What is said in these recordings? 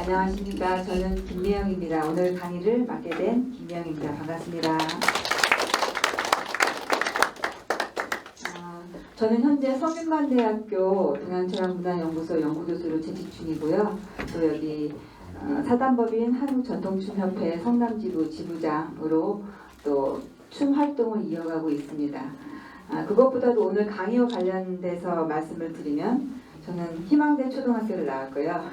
안녕하십니까. 저는 김미영입니다. 오늘 강의를 맡게 된 김미영입니다. 반갑습니다. 저는 현재 성균관대학교 동양철학문화연구소 연구교수로 재직 중이고요. 또 여기 사단법인 한국전통춤협회 성남지부 지부장으로 또 춤 활동을 이어가고 있습니다. 그것보다도 오늘 강의와 관련돼서 말씀을 드리면 저는 희망대 초등학교를 나왔고요.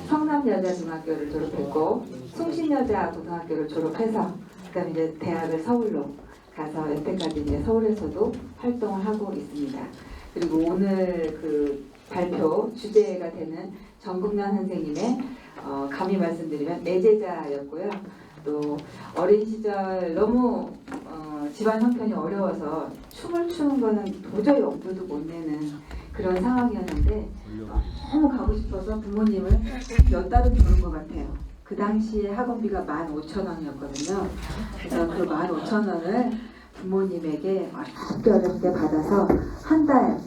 성남여자중학교를 졸업했고 숭신여자고등학교를 졸업해서 그다음에 이제 대학을 서울로 가서 여태까지 이제 서울에서도 활동을 하고 있습니다. 그리고 오늘 그 발표 주제가 되는 정국란 선생님의 감히 말씀드리면 내제자였고요. 또 어린 시절 너무 집안 형편이 어려워서 춤을 추는 거는 도저히 엄두도 못 내는 그런 상황이었는데 너무 가고 싶어서 부모님을 몇 달은 부른 것 같아요. 그 당시에 학원비가 15,000원이었거든요. 그래서 그 15,000원을 부모님에게 어렵게 받아서 한 달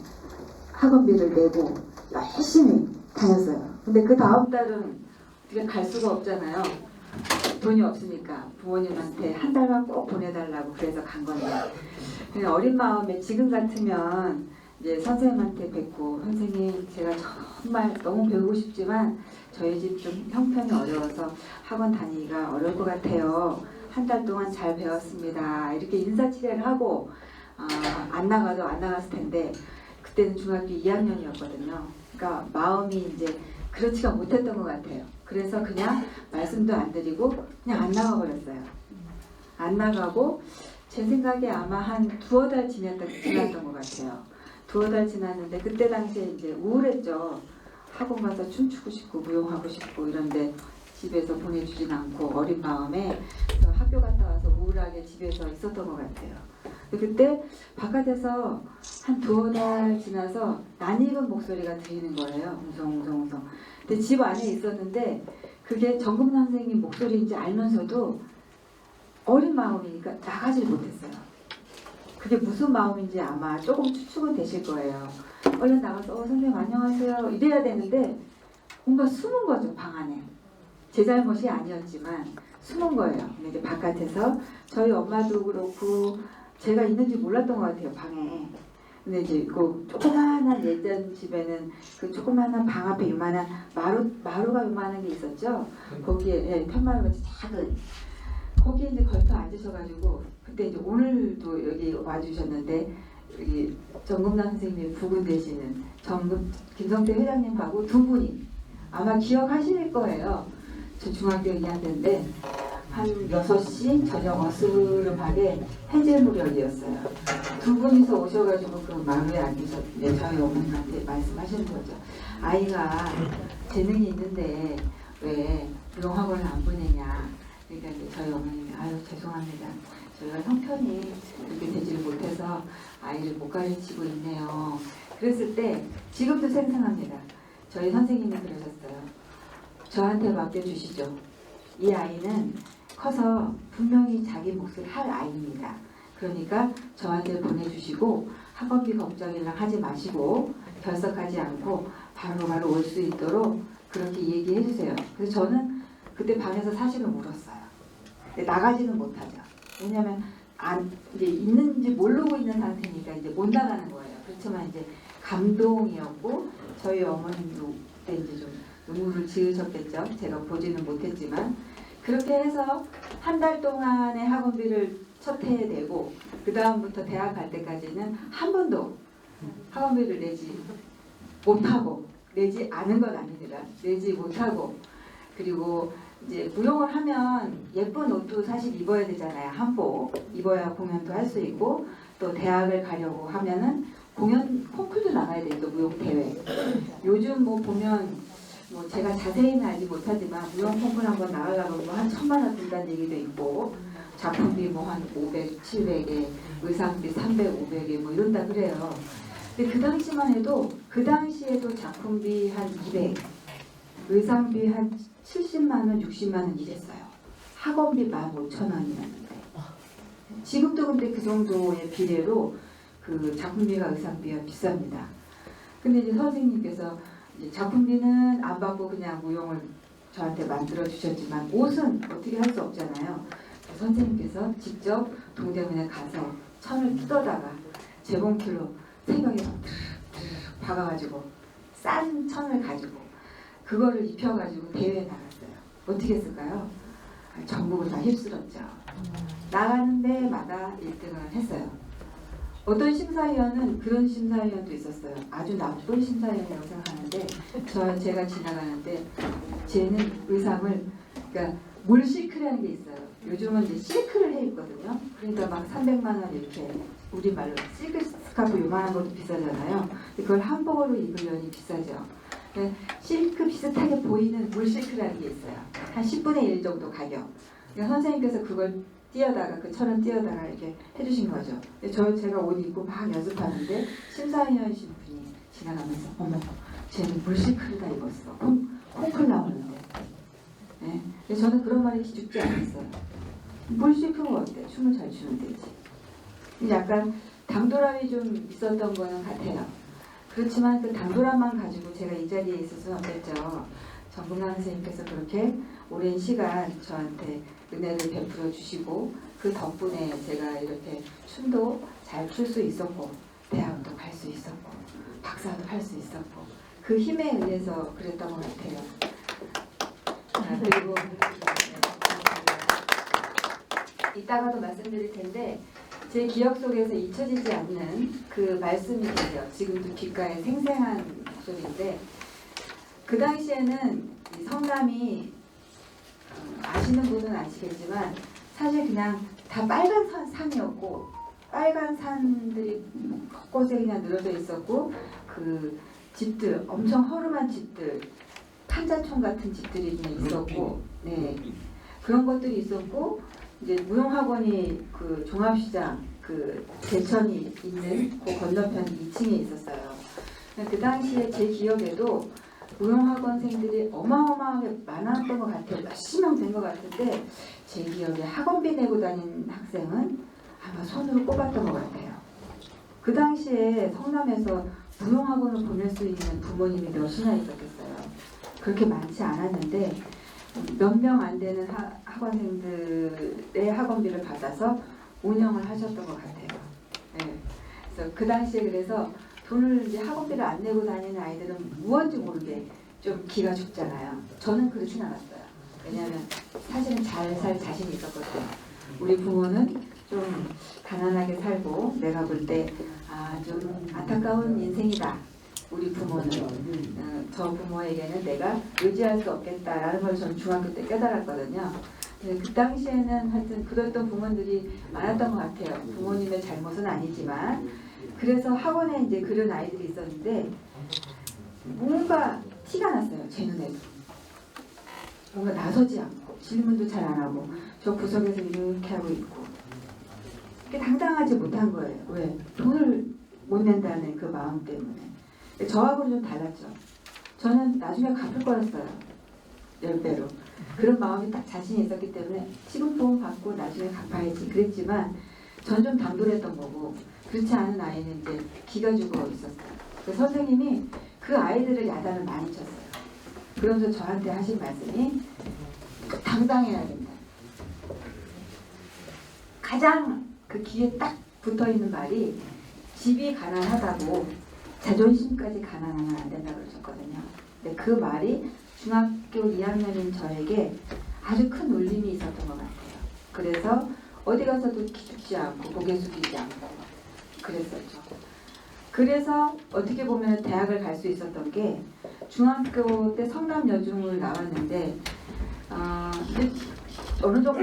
학원비를 내고 열심히 다녔어요. 근데 그 다음 달은 어떻게 갈 수가 없잖아요. 돈이 없으니까 부모님한테 한 달만 꼭 보내달라고 그래서 간 건데 그냥 어린 마음에 지금 같으면 이제 선생님한테 뵙고 선생님 제가 정말 너무 배우고 싶지만 저희 집 좀 형편이 어려워서 학원 다니기가 어려울 것 같아요. 한 달 동안 잘 배웠습니다. 이렇게 인사치레를 하고 안 나갔을 텐데 그때는 중학교 2학년이었거든요. 그러니까 마음이 이제 그렇지가 못했던 것 같아요. 그래서 그냥 말씀도 안 드리고 그냥 안 나가 버렸어요. 안 나가고 제 생각에 아마 한 두어 달 지났던 것 같아요. 두어 달 지났는데 그때 당시에 이제 우울했죠. 학원 가서 춤추고 싶고 무용하고 싶고 이런데 집에서 보내주진 않고 어린 마음에 학교 갔다 와서 우울하게 집에서 있었던 것 같아요. 그때 바깥에서 한 두어 달 지나서 낯익은 목소리가 들리는 거예요. 웅성웅성. 근데 집 안에 있었는데 그게 정국란 선생님 목소리인지 알면서도 어린 마음이니까 나가질 못했어요. 그게 무슨 마음인지 아마 조금 추측은 되실 거예요. 얼른 나가서 선생님 안녕하세요 이래야 되는데 뭔가 숨은 거죠. 방 안에. 제 잘못이 아니었지만 숨은 거예요. 근데 이제 바깥에서 저희 엄마도 그렇고 제가 있는지 몰랐던 것 같아요. 방에. 근데 이제 그 조그마한 예전 집에는 그 조그마한 방 앞에 요만한 마루가 요만한 게 있었죠. 거기에 편마루 같이 작은 거기에 이제 걸터 앉으셔가지고 그때 이제 오늘도 여기 와주셨는데 여기 정국란 선생님이 부군 되시는 김성태 회장님하고 두 분이 아마 기억하실 거예요. 저 중학교 2학년인데 한 6시 저녁 어스름하게 해질 무렵이었어요. 두 분이서 오셔가지고 그 마루에 앉으셨는데 저희 어머님한테 말씀하시는 거죠. 아이가 재능이 있는데 왜 무용학원을 안 보내냐. 그러니까 이제 저희 어머님이 아유 죄송합니다. 저희가 형편이 그렇게 되지를 못해서 아이를 못 가르치고 있네요. 그랬을 때 지금도 생생합니다. 저희 선생님이 그러셨어요. 저한테 맡겨주시죠. 이 아이는 커서 분명히 자기 몫을 할 아이입니다. 그러니까 저한테 보내주시고 학원비 걱정이랑 하지 마시고 결석하지 않고 바로바로 올 수 있도록 그렇게 얘기해 주세요. 그래서 저는 그때 방에서 사실은 울었어요. 근데 나가지는 못하죠. 왜냐하면 이제 있는지 모르고 있는 상태니까 이제 못 나가는 거예요. 그렇지만 이제 감동이었고 저희 어머님도 그때 이제 좀 눈물을 지으셨겠죠. 제가 보지는 못했지만 그렇게 해서 한 달 동안의 학원비를 첫 해에 내고 그 다음부터 대학 갈 때까지는 한 번도 학원비를 내지 못하고 내지 않은 건 아닙니다. 내지 못하고 그리고 이제 무용을 하면 예쁜 옷도 사실 입어야 되잖아요. 한복 입어야 공연도 할 수 있고 또 대학을 가려고 하면은 공연 콩쿨도 나가야 되죠. 무용 대회. 요즘 뭐 보면 뭐 제가 자세히는 알지 못하지만 무용 콩쿨 한번 나가려면 뭐 한 1,000만 원 든다는 얘기도 있고 작품비 뭐 한 500, 700에 의상비 300, 500에 뭐 이런다 그래요. 근데 그 당시만 해도 그 당시에도 작품비 한 200, 의상비 한 70만 원, 60만 원 이랬어요. 학원비 15,000원이었는데 지금도 근데 그 정도의 비례로 그 작품비가 의상비가 비쌉니다. 근데 이제 선생님께서 이제 작품비는 안 받고 그냥 무용을 저한테 만들어 주셨지만 옷은 어떻게 할 수 없잖아요. 선생님께서 직접 동대문에 가서 천을 뜯어다가 재봉틀로 새벽에 막 드르륵 박아가지고 싼 천을 가지고 그거를 입혀가지고 대회에 나갔어요. 어떻게 했을까요? 전국을 다 휩쓸었죠. 나가는 데마다 1등을 했어요. 어떤 심사위원은 그런 심사위원도 있었어요. 아주 나쁜 심사위원이라고 생각하는데 제가 지나가는데 쟤는 의상을 그러니까 물실크라는 게 있어요. 요즘은 이제 실크를 해 입거든요. 그러니까 막 300만 원 이렇게 우리말로 실크 스카프 요만한 것도 비싸잖아요. 그걸 한복으로 입으려니 비싸죠. 실크 비슷하게 보이는 물실크라는 게 있어요. 한 10분의 1 정도 가격. 그러니까 선생님께서 그걸 띄어다가 그 천을 띄어다가 이렇게 해주신 거죠. 제가 옷 입고 막 연습하는데 심사위원이신 분이 지나가면서 어머 쟤는 물실크를 다 입었어. 콩클 나오는데. 네. 저는 그런 말에 기죽지 않았어요. 물실크가 어때? 춤을 잘 추면 되지. 약간 당돌함이 좀 있었던 거는 같아요. 그렇지만 그 당돌함만 가지고 제가 이 자리에 있을 수는 없겠죠. 정근강 선생님께서 그렇게 오랜 시간 저한테 은혜를 베풀어 주시고 그 덕분에 제가 이렇게 춤도 잘 출 수 있었고 대학도 갈 수 있었고 박사도 할 수 있었고 그 힘에 의해서 그랬던 것 같아요. 그리고 이따가도 말씀드릴 텐데 제 기억 속에서 잊혀지지 않는 그 말씀이 계세요. 지금도 귓가에 생생한 목소리인데 그 당시에는 이 성남이 아시는 분은 아시겠지만 사실 그냥 다 빨간 산이었고 빨간 산들이 곳곳에 그냥 늘어져 있었고 그 집들 엄청 허름한 집들 판자촌 같은 집들이 그냥 있었고 네 그런 것들이 있었고 이제 무용학원이 그 종합시장 그 대천이 있는 그 건너편 2층에 있었어요. 그 당시에 제 기억에도 무용학원생들이 어마어마하게 많았던 것 같아요. 몇십 명 된 것 같은데 제 기억에 학원비 내고 다닌 학생은 아마 손으로 꼽았던 것 같아요. 그 당시에 성남에서 무용학원을 보낼 수 있는 부모님이 몇이나 있었겠어요. 그렇게 많지 않았는데 몇 명 안 되는 학원생들의 학원비를 받아서 운영을 하셨던 것 같아요. 네. 그래서 그 당시에 그래서 돈을 이제 학원비를 안 내고 다니는 아이들은 무언지 모르게 좀 기가 죽잖아요. 저는 그렇진 않았어요. 왜냐하면 사실은 잘 살 자신이 있었거든요. 우리 부모는 좀 가난하게 살고 내가 볼 때 좀 안타까운 인생이다. 우리 부모는 저 부모에게는 내가 의지할 수 없겠다라는 걸 저는 중학교 때 깨달았거든요. 그 당시에는 하여튼 그랬던 부모들이 많았던 것 같아요. 부모님의 잘못은 아니지만 그래서 학원에 이제 그런 아이들이 있었는데 뭔가 티가 났어요. 제 눈에도. 뭔가 나서지 않고 질문도 잘 안 하고 저 구석에서 이렇게 하고 있고 당당하지 못한 거예요. 왜? 돈을 못 낸다는 그 마음 때문에. 저하고는 좀 달랐죠. 저는 나중에 갚을 거였어요. 10배로. 그런 마음이 딱 자신이 있었기 때문에 지금 돈 받고 나중에 갚아야지 그랬지만 전 좀 당돌했던 거고 그렇지 않은 아이는 이제 기가 죽어 있었어요. 그 선생님이 그 아이들을 야단을 많이 쳤어요. 그러면서 저한테 하신 말씀이 당당해야 된다. 가장 그 귀에 딱 붙어있는 말이 집이 가난하다고 자존심까지 가난하면 안 된다고 그러셨거든요. 근데 그 말이 중학교 2학년인 저에게 아주 큰 울림이 있었던 것 같아요. 그래서 어디 가서도 기죽지 않고 고개 숙이지 않고 그랬었죠. 그래서 어떻게 보면 대학을 갈 수 있었던 게 중학교 때 성남여중을 나왔는데 어느 정도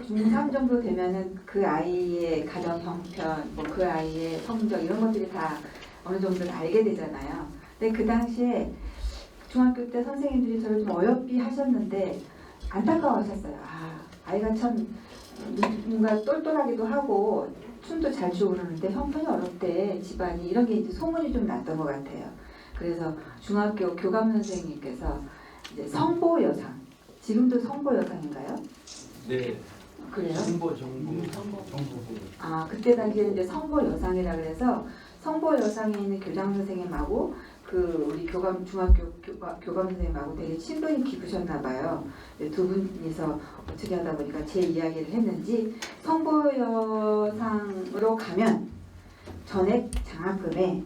중3 정도 되면은 그 아이의 가정 형편, 뭐 그 아이의 성적 이런 것들이 다 어느 정도는 알게 되잖아요. 근데 그 당시에 중학교 때 선생님들이 저를 좀 어여삐 하셨는데 안타까워하셨어요. 아이가 참 뭔가 똘똘하기도 하고 춤도 잘 추고 그러는데 형편이 어렵대 집안이 이런 게 이제 소문이 좀 났던 것 같아요. 그래서 중학교 교감 선생님께서 이제 성보 여상 지금도 성보 여상인가요? 네. 그래요? 정보. 그때 당시에 이제 성보 여상이라 그래서 성보 여상에 있는 교장 선생님하고 우리 중학교 교감 선생님하고 되게 친분이 깊으셨나 봐요. 두 분이서 어떻게 하다 보니까 제 이야기를 했는지 성보여상으로 가면 전액 장학금에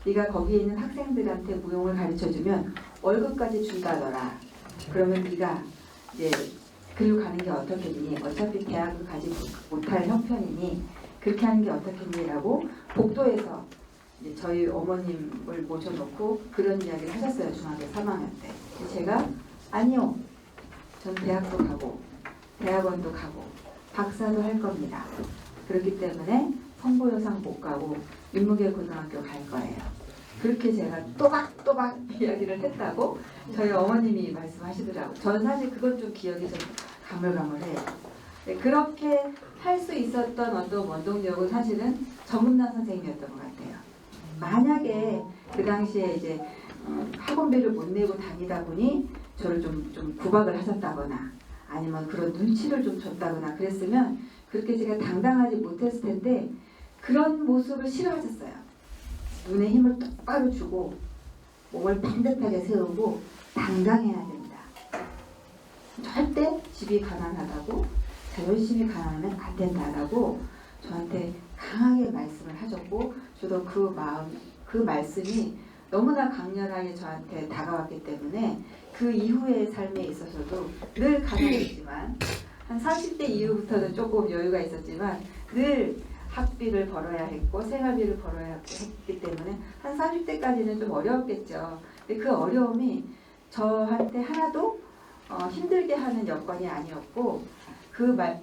네가 거기에 있는 학생들한테 무용을 가르쳐주면 월급까지 준다더라. 그러면 네가 이제 글로 가는 게 어떻겠니? 어차피 대학을 가지 못할 형편이니 그렇게 하는 게 어떻겠니? 라고 복도에서 이제 저희 어머님을 모셔놓고 그런 이야기를 하셨어요. 중학교 3학년 때. 제가 아니요. 전 대학도 가고 대학원도 가고 박사도 할 겁니다. 그렇기 때문에 성보여상 못 가고 인문계 고등학교 갈 거예요. 그렇게 제가 또박또박 이야기를 했다고 저희 어머님이 말씀하시더라고요. 저는 사실 그것 좀 기억이 좀 가물가물해요. 네, 그렇게 할 수 있었던 어떤 원동력은 사실은 정문란 선생님이었던 것 같아요. 만약에 그 당시에 이제 학원비를 못 내고 다니다 보니 저를 좀 구박을 하셨다거나 아니면 그런 눈치를 좀 줬다거나 그랬으면 그렇게 제가 당당하지 못했을 텐데 그런 모습을 싫어하셨어요. 눈에 힘을 똑바로 주고 몸을 반듯하게 세우고 당당해야 됩니다. 절대 집이 가난하다고 자존심이 가난하면 안 된다라고 저한테 강하게 말씀을 하셨고 저도 그 말씀이 너무나 강렬하게 저한테 다가왔기 때문에 그 이후의 삶에 있어서도 늘 가난했지만 한 30대 이후부터는 조금 여유가 있었지만 늘 학비를 벌어야 했고 생활비를 벌어야 했기 때문에 한 30대까지는 좀 어려웠겠죠. 근데 그 어려움이 저한테 하나도 힘들게 하는 여건이 아니었고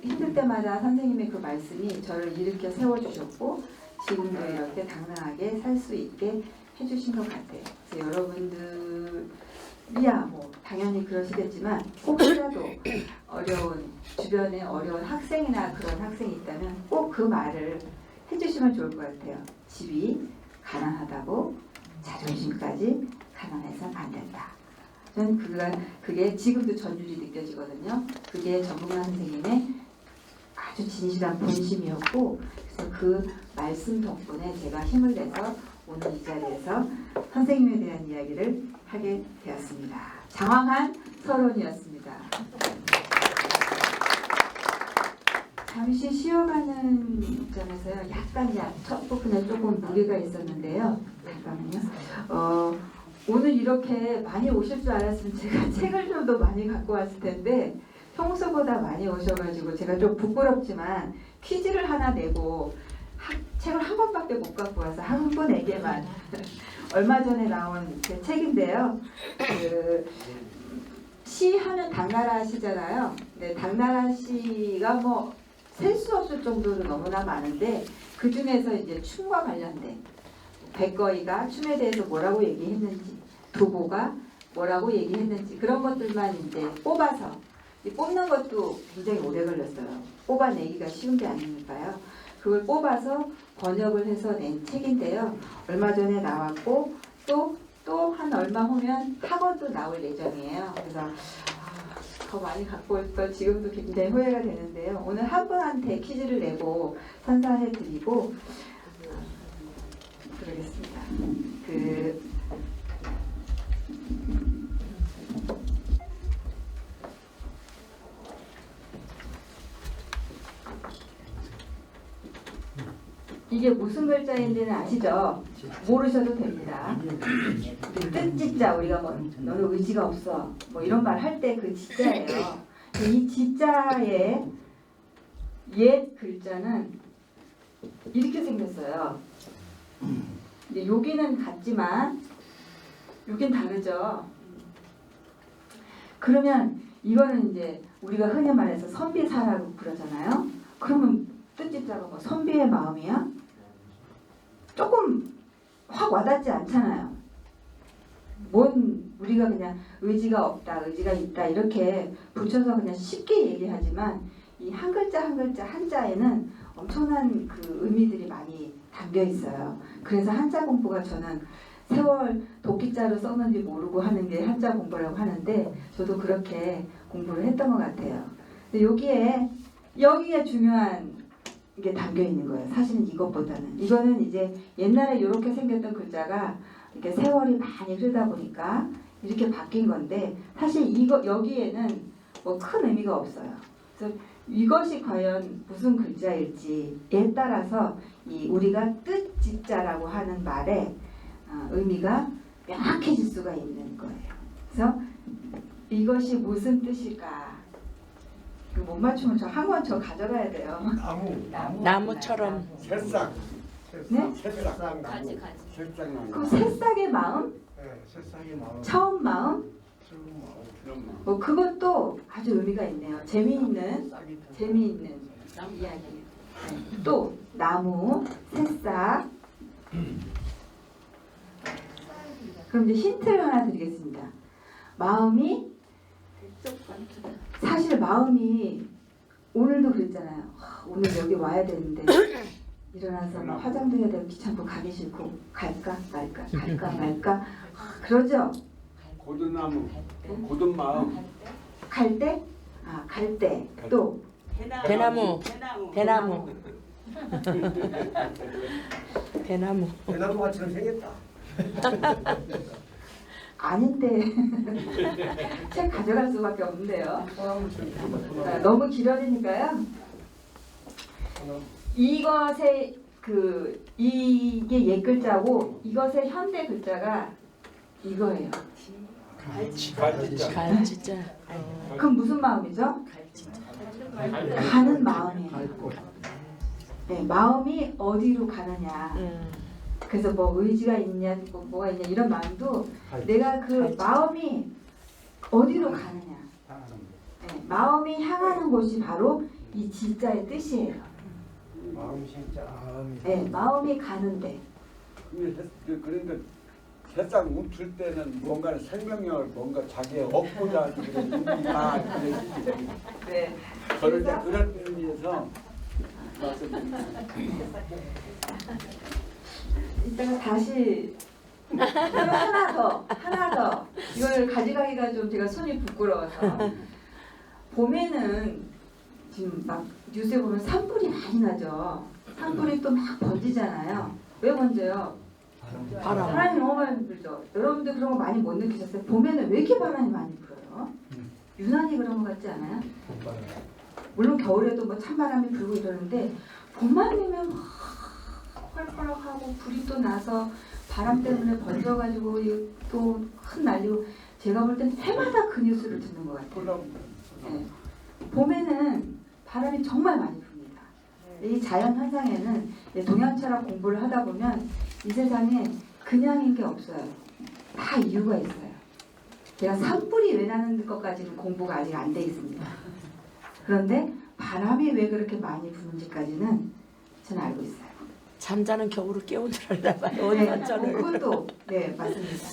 힘들 때마다 선생님의 그 말씀이 저를 일으켜 세워주셨고 지금도 이렇게 당당하게 살 수 있게 해주신 것 같아요. 그래서 여러분들이야 뭐 당연히 그러시겠지만 혹시라도 주변에 어려운 학생이나 그런 학생이 있다면 꼭 그 말을 해주시면 좋을 것 같아요. 집이 가난하다고 자존심까지 가난해서는 안 된다. 저는 그게 지금도 전율이 느껴지거든요. 그게 정문란 선생님의 아주 진실한 본심이었고 그래서 그 말씀 덕분에 제가 힘을 내서 오늘 이 자리에서 선생님에 대한 이야기를 하게 되었습니다. 장황한 서론이었습니다. 잠시 쉬어가는 점에서요. 약간 첫 부분에 조금 무리가 있었는데요. 잠깐만요. 오늘 이렇게 많이 오실 줄 알았으면 제가 책을 좀 더 많이 갖고 왔을 텐데 평소보다 많이 오셔가지고 제가 좀 부끄럽지만 퀴즈를 하나 내고 책을 한 권밖에 못 갖고 와서 한 분에게만 얼마 전에 나온 제 책인데요. 시 하면 당나라 시잖아요. 네, 당나라 시가 뭐 셀 수 없을 정도로 너무나 많은데 그 중에서 이제 춤과 관련된 백거이가 춤에 대해서 뭐라고 얘기했는지, 두보가 뭐라고 얘기했는지 그런 것들만 이제 뽑아서 뽑는 것도 굉장히 오래 걸렸어요. 뽑아내기가 쉬운 게 아니니까요. 그걸 뽑아서 번역을 해서 낸 책인데요. 얼마 전에 나왔고 또 한 얼마 후면 학원도 나올 예정이에요. 그래서 더 많이 갖고 올 걸 지금도 굉장히 후회가 되는데요. 오늘 한 분한테 퀴즈를 내고 선사해드리고 그러겠습니다. 이게 무슨 글자인지는 아시죠? 모르셔도 됩니다. 뜻짓자 우리가 뭐 너는 의지가 없어 뭐 이런 말 할 때 그 짓자예요. 이 짓자의 옛 글자는 이렇게 생겼어요. 이제 여기는 같지만 여긴 다르죠. 그러면 이거는 이제 우리가 흔히 말해서 선비사라고 그러잖아요. 그러면 뜻짓자가 뭐 선비의 마음이야? 조금 확 와닿지 않잖아요. 우리가 그냥 의지가 없다, 의지가 있다 이렇게 붙여서 그냥 쉽게 얘기하지만 이 한 글자 한 글자 한자에는 엄청난 그 의미들이 많이 담겨 있어요. 그래서 한자 공부가 저는 세월 도끼자로 썼는지 모르고 하는 게 한자 공부라고 하는데 저도 그렇게 공부를 했던 것 같아요. 근데 여기에 중요한 게 담겨 있는 거예요. 사실은 이것보다는 이거는 이제 옛날에 이렇게 생겼던 글자가 이렇게 세월이 많이 흐르다 보니까 이렇게 바뀐 건데 사실 이거 여기에는 뭐 큰 의미가 없어요. 그래서 이것이 과연 무슨 글자일지에 따라서 이 우리가 뜻짓자라고 하는 말의 의미가 명확해질 수가 있는 거예요. 그래서 이것이 무슨 뜻일까? 이거 못 맞추면 저 학원 저 가져가야 돼요. 나무처럼 새싹. 네? 새싹 나무. 새싹 나무. 그 새싹의 마음, 네, 새싹의 마음. 처음 마음, 처음 마음. 그런 마음. 뭐 그것도 아주 의미가 있네요. 재미있는 이야기. 네. 또 나무, 새싹. 그럼 이제 힌트를 하나 드리겠습니다. 마음이 사실 마음이 오늘도 그랬잖아요. 오늘 여기 와야 되는데 일어나서 뭐 화장도 해야 되고 귀찮고 가기 싫고 갈까 말까 그러죠. 고든 나무. 고든 마음. 갈 때? 갈 때. 또 대나무. 대나무. 대나무같이 생겼다. 아닌데 책 가져갈 수밖에 없는데요. 너무 길어지니까요. 이것의 이게 옛 글자고 이것의 현대 글자가 이거예요. 갈치자. 그럼 무슨 마음이죠? 가는 마음이에요. 네, 마음이 어디로 가느냐. 그래서 뭐 의지가 있냐, 뭐가 있냐 이런 마음도 내가 그 마음이 어디로 가느냐. 네, 마음이 향하는 곳이 바로 이 지자의 뜻이에요. 마음 진짜. 네, 마음이 가는데. 그러니까 새싹 뭉칠 때는 뭔가 생명력을 뭔가 자기의 얻고자 그런 눈이 다 그래지지. 네. 저를 이제 그런 의미에서 말씀드립니다. 이따가 다시 하나 더 이걸 가져가기가 좀 제가 손이 부끄러워서 봄에는 지금 막 뉴스에 보면 산불이 많이 나죠. 산불이 또 막 번지잖아요. 왜 번져요? 바람이 너무 많이 불죠. 여러분들 그런 거 많이 못 느끼셨어요? 봄에는 왜 이렇게 바람이 많이 불어요? 유난히 그런 것 같지 않아요? 물론 겨울에도 뭐 찬바람이 불고 이러는데 봄만 되면 막 펄펄하고 불이 또 나서 바람 때문에 번져가지고 또 큰 난리고 제가 볼 땐 해마다 그 뉴스를 듣는 것 같아요. 네. 봄에는 바람이 정말 많이 붑니다. 이 자연 현상에는 동양철학 공부를 하다 보면 이 세상에 그냥인 게 없어요. 다 이유가 있어요. 제가 산불이 왜 나는 것까지는 공부가 아직 안 돼 있습니다. 그런데 바람이 왜 그렇게 많이 부는지까지는 저는 알고 있어요. 잠자는 겨울을 깨우느라 봐요. 네, 원천을. 그것도 네 맞습니다.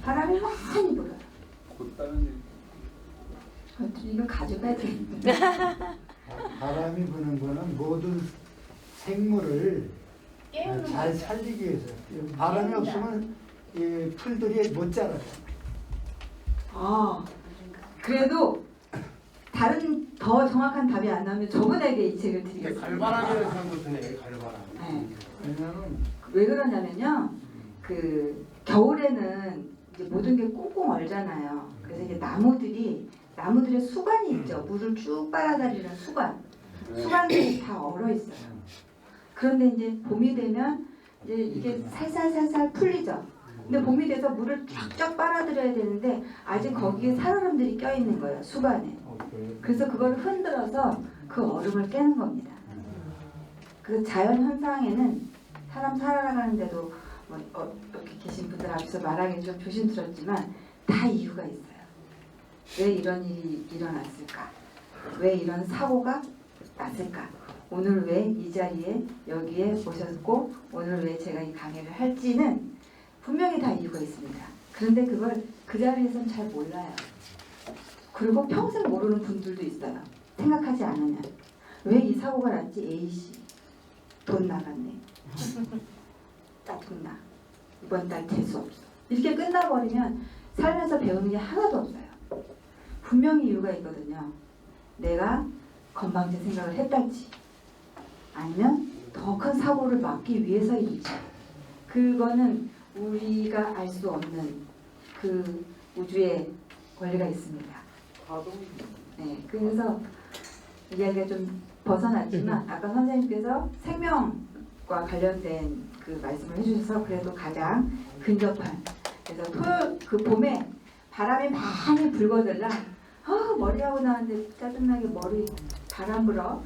바람이 많이 불어요. 곧다는 이거 가져가야 돼. 바람이 부는 거는 모든 생물을 잘 살리기 위해서. 바람이 없으면 이 풀들이 못 자라요. 그래도 다른 더 정확한 답이 안 나오면 저분에게 이 책을 드리겠습니다. 갈바람이라는 사람도 드네. 갈바람. 네. 왜냐면 왜 그러냐면요. 그 겨울에는 이제 모든 게 꽁꽁 얼잖아요. 그래서 이제 나무들의 수관이 있죠. 물을 쭉 빨아들이는 수관. 수관들이 다 얼어 있어요. 그런데 이제 봄이 되면 이제 이게 살살살살 풀리죠. 근데 봄이 돼서 물을 쫙쫙 빨아들여야 되는데 아직 거기에 살얼음들이 껴있는 거예요. 수관에. 그래서 그걸 흔들어서 그 얼음을 깨는 겁니다. 그 자연 현상에는 사람 살아가는데도 뭐 이렇게 계신 분들 앞에서 말하기 좀 조심스럽지만 다 이유가 있어요. 왜 이런 일이 일어났을까? 왜 이런 사고가 났을까? 오늘 왜 이 자리에 여기에 오셨고 오늘 왜 제가 이 강의를 할지는 분명히 다 이유가 있습니다. 그런데 그걸 그 자리에서는 잘 몰라요. 그리고 평생 모르는 분들도 있어요. 생각하지 않으면. 왜 이 사고가 났지? A씨 돈 나갔네. 짜증나. 이번 달 재수 없어. 이렇게 끝나버리면 살면서 배우는 게 하나도 없어요. 분명히 이유가 있거든요. 내가 건방진 생각을 했달지 아니면 더 큰 사고를 막기 위해서일지 그거는 우리가 알 수 없는 그 우주의 원리가 있습니다. 네, 그래서 이야기가 좀 벗어났지만 아까 선생님께서 생명과 관련된 그 말씀을 해주셔서 그래도 가장 근접한, 그래서 그 봄에 바람이 많이 불거들라 머리하고 나는데 짜증나게 머리 바람 불어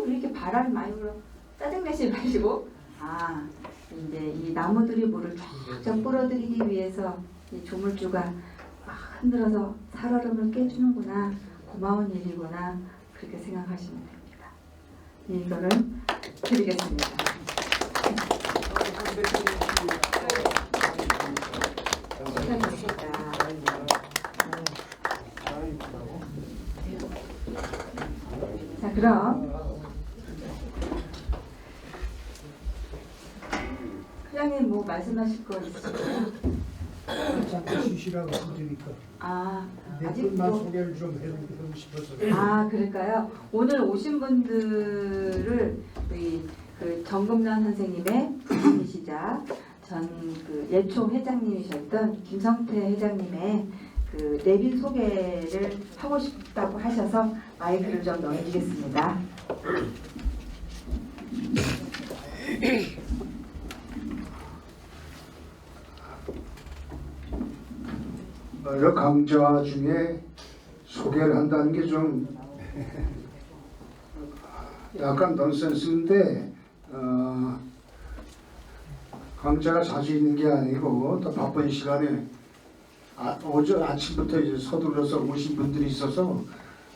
왜 이렇게 바람이 많이 불어 짜증내지 마시고 이제 이 나무들이 물을 쫙쫙 뿌려들이기 위해서 이 조물주가 막 흔들어서 살얼음을 깨주는구나, 고마운 일이구나, 그렇게 생각하시면 됩니다. 이거는 드리겠습니다. 수고하셨습니다. 자, 그럼 회장님 뭐 말씀하실 거 있으세요? 잠깐 쉬시라고 했으니까 몇 아직 분만 소개를 좀 해주고 싶어서. 그럴까요? 오늘 오신 분들을 그 정금란 선생님의 부인이시자 전 그 예총 회장님이셨던 김성태 회장님의 그 내빈 소개를 하고 싶다고 하셔서 마이크를 좀 넘기겠습니다. 여러 강좌 중에 소개를 한다는 게 좀 약간 넌센스인데 강좌가 자주 있는 게 아니고 또 바쁜 시간에 어제 아침부터 이제 서둘러서 오신 분들이 있어서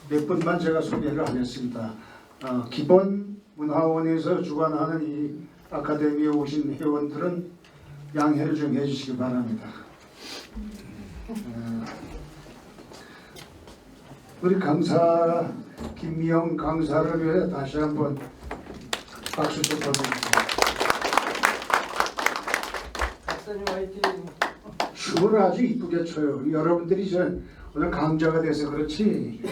몇 분만 제가 소개를 하겠습니다. 기본 문화원에서 주관하는 이 아카데미에 오신 회원들은 양해를 좀 해주시기 바랍니다. 우리 강사 김미영 강사를 위해 다시 한번 박수 좀 보내주세요. 박사님 화이팅. 춤을 아주 이쁘게 춰요. 여러분들이 오늘 강좌가 돼서 그렇지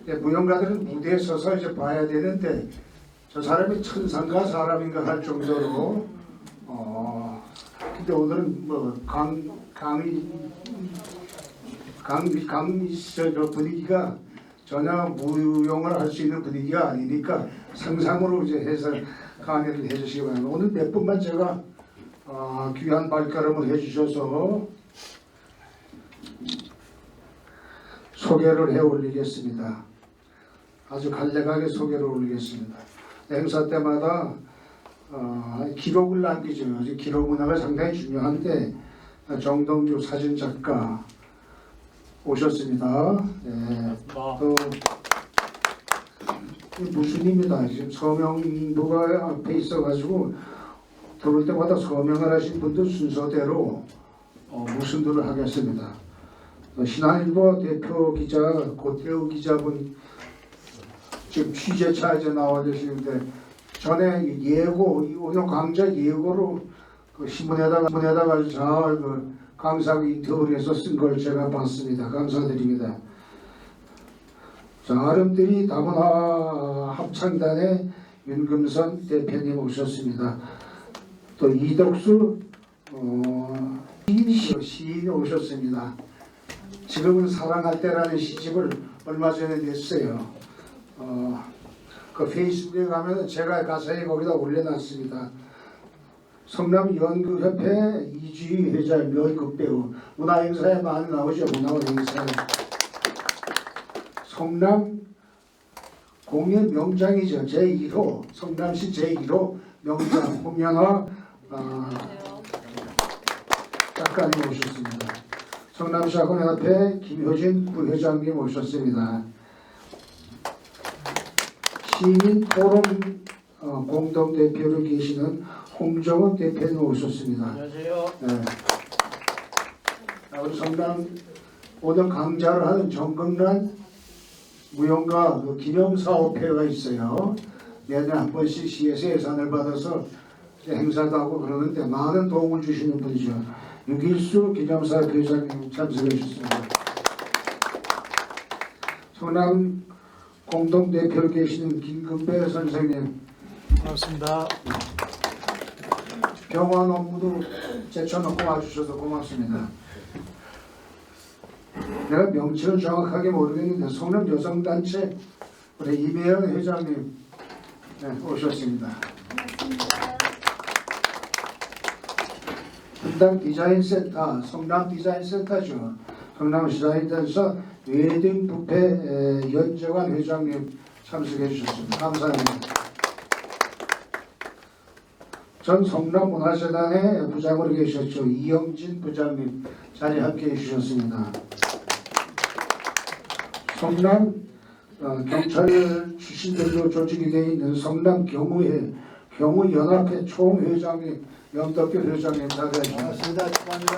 무용가들은 무대에 서서 이제 봐야 되는데 저 사람이 천상가 사람인가 할 정도로 근데 오늘은 뭐 저 분위기가 전혀 무용을 할 수 있는 분위기가 아니니까 상상으로 이제 해서 강의를 해주시기 바랍니다. 오늘 몇 분만 제가 귀한 발걸음을 해주셔서 소개를 해 올리겠습니다. 아주 간략하게 소개를 올리겠습니다. 행사 때마다 기록을 남기죠. 기록 문화가 상당히 중요한데 정동주 사진작가 오셨습니다. 네. 또 무슨 입니다. 지금 서명부가 앞에 있어가지고 들어올 때마다 서명을 하신 분들 순서대로 무슨들을 하겠습니다. 신한일보 대표 기자 고태우 기자분 지금 취재차 이제 나와 계시는데 전에 오늘 강좌 예고로 그 신문에다가 잘 강사하고 인터뷰를 해서 쓴 걸 제가 봤습니다. 감사드립니다. 자, 아름드리 다문화 합창단의 윤금선 대표님 오셨습니다. 또 이덕수 시인이 오셨습니다. 지금은 사랑할 때라는 시집을 얼마 전에 냈어요. 그 페이스북에 가면 제가 가사에 거기다 올려놨습니다. 성남 연극협회 이주희 회장 연극배우 문화행사에 많이 나오죠. 문화원 행사에 성남 공연 명장이죠. 제1호 성남시 제1호 명장 홍연화 작가님 오셨습니다. 성남시 학원협회 김효진 부회장님 오셨습니다. 시민 토론 공동대표로 계시는 홍정은 대표님 오셨습니다. 안녕하세요. 네. 우리 성남 오늘 강좌를 하는 정금란 무용가 기념사업회가 있어요. 매년 한 번씩 시에서 예산을 받아서 행사도 하고 그러는데 많은 도움을 주시는 분이죠. 유길수 기념사업 회장님 참석해 주셨습니다. 성남 공동대표로 계시는 김금배 선생님 반갑습니다. 병원 업무도 제쳐놓고 와주셔서 고맙습니다. 내가 명칭을 정확하게 모르겠는데 성남 여성단체 우리 이배영 회장님 오셨습니다. 분당 디자인센터, 성남 디자인센터죠. 성남 디자인센터에서 웨딩 뷔페 연재관 회장님 참석해 주셨습니다. 감사합니다. 전 성남문화재단의 부장으로 계셨죠. 이영진 부장님 자리에 함께해 주셨습니다. 성남 경찰 출신들로 조직이 되어 있는 성남 경우회 경우연합회 총회장님 영덕교 회장님 자리해 주셨습니다. 반갑습니다. 축하합니다.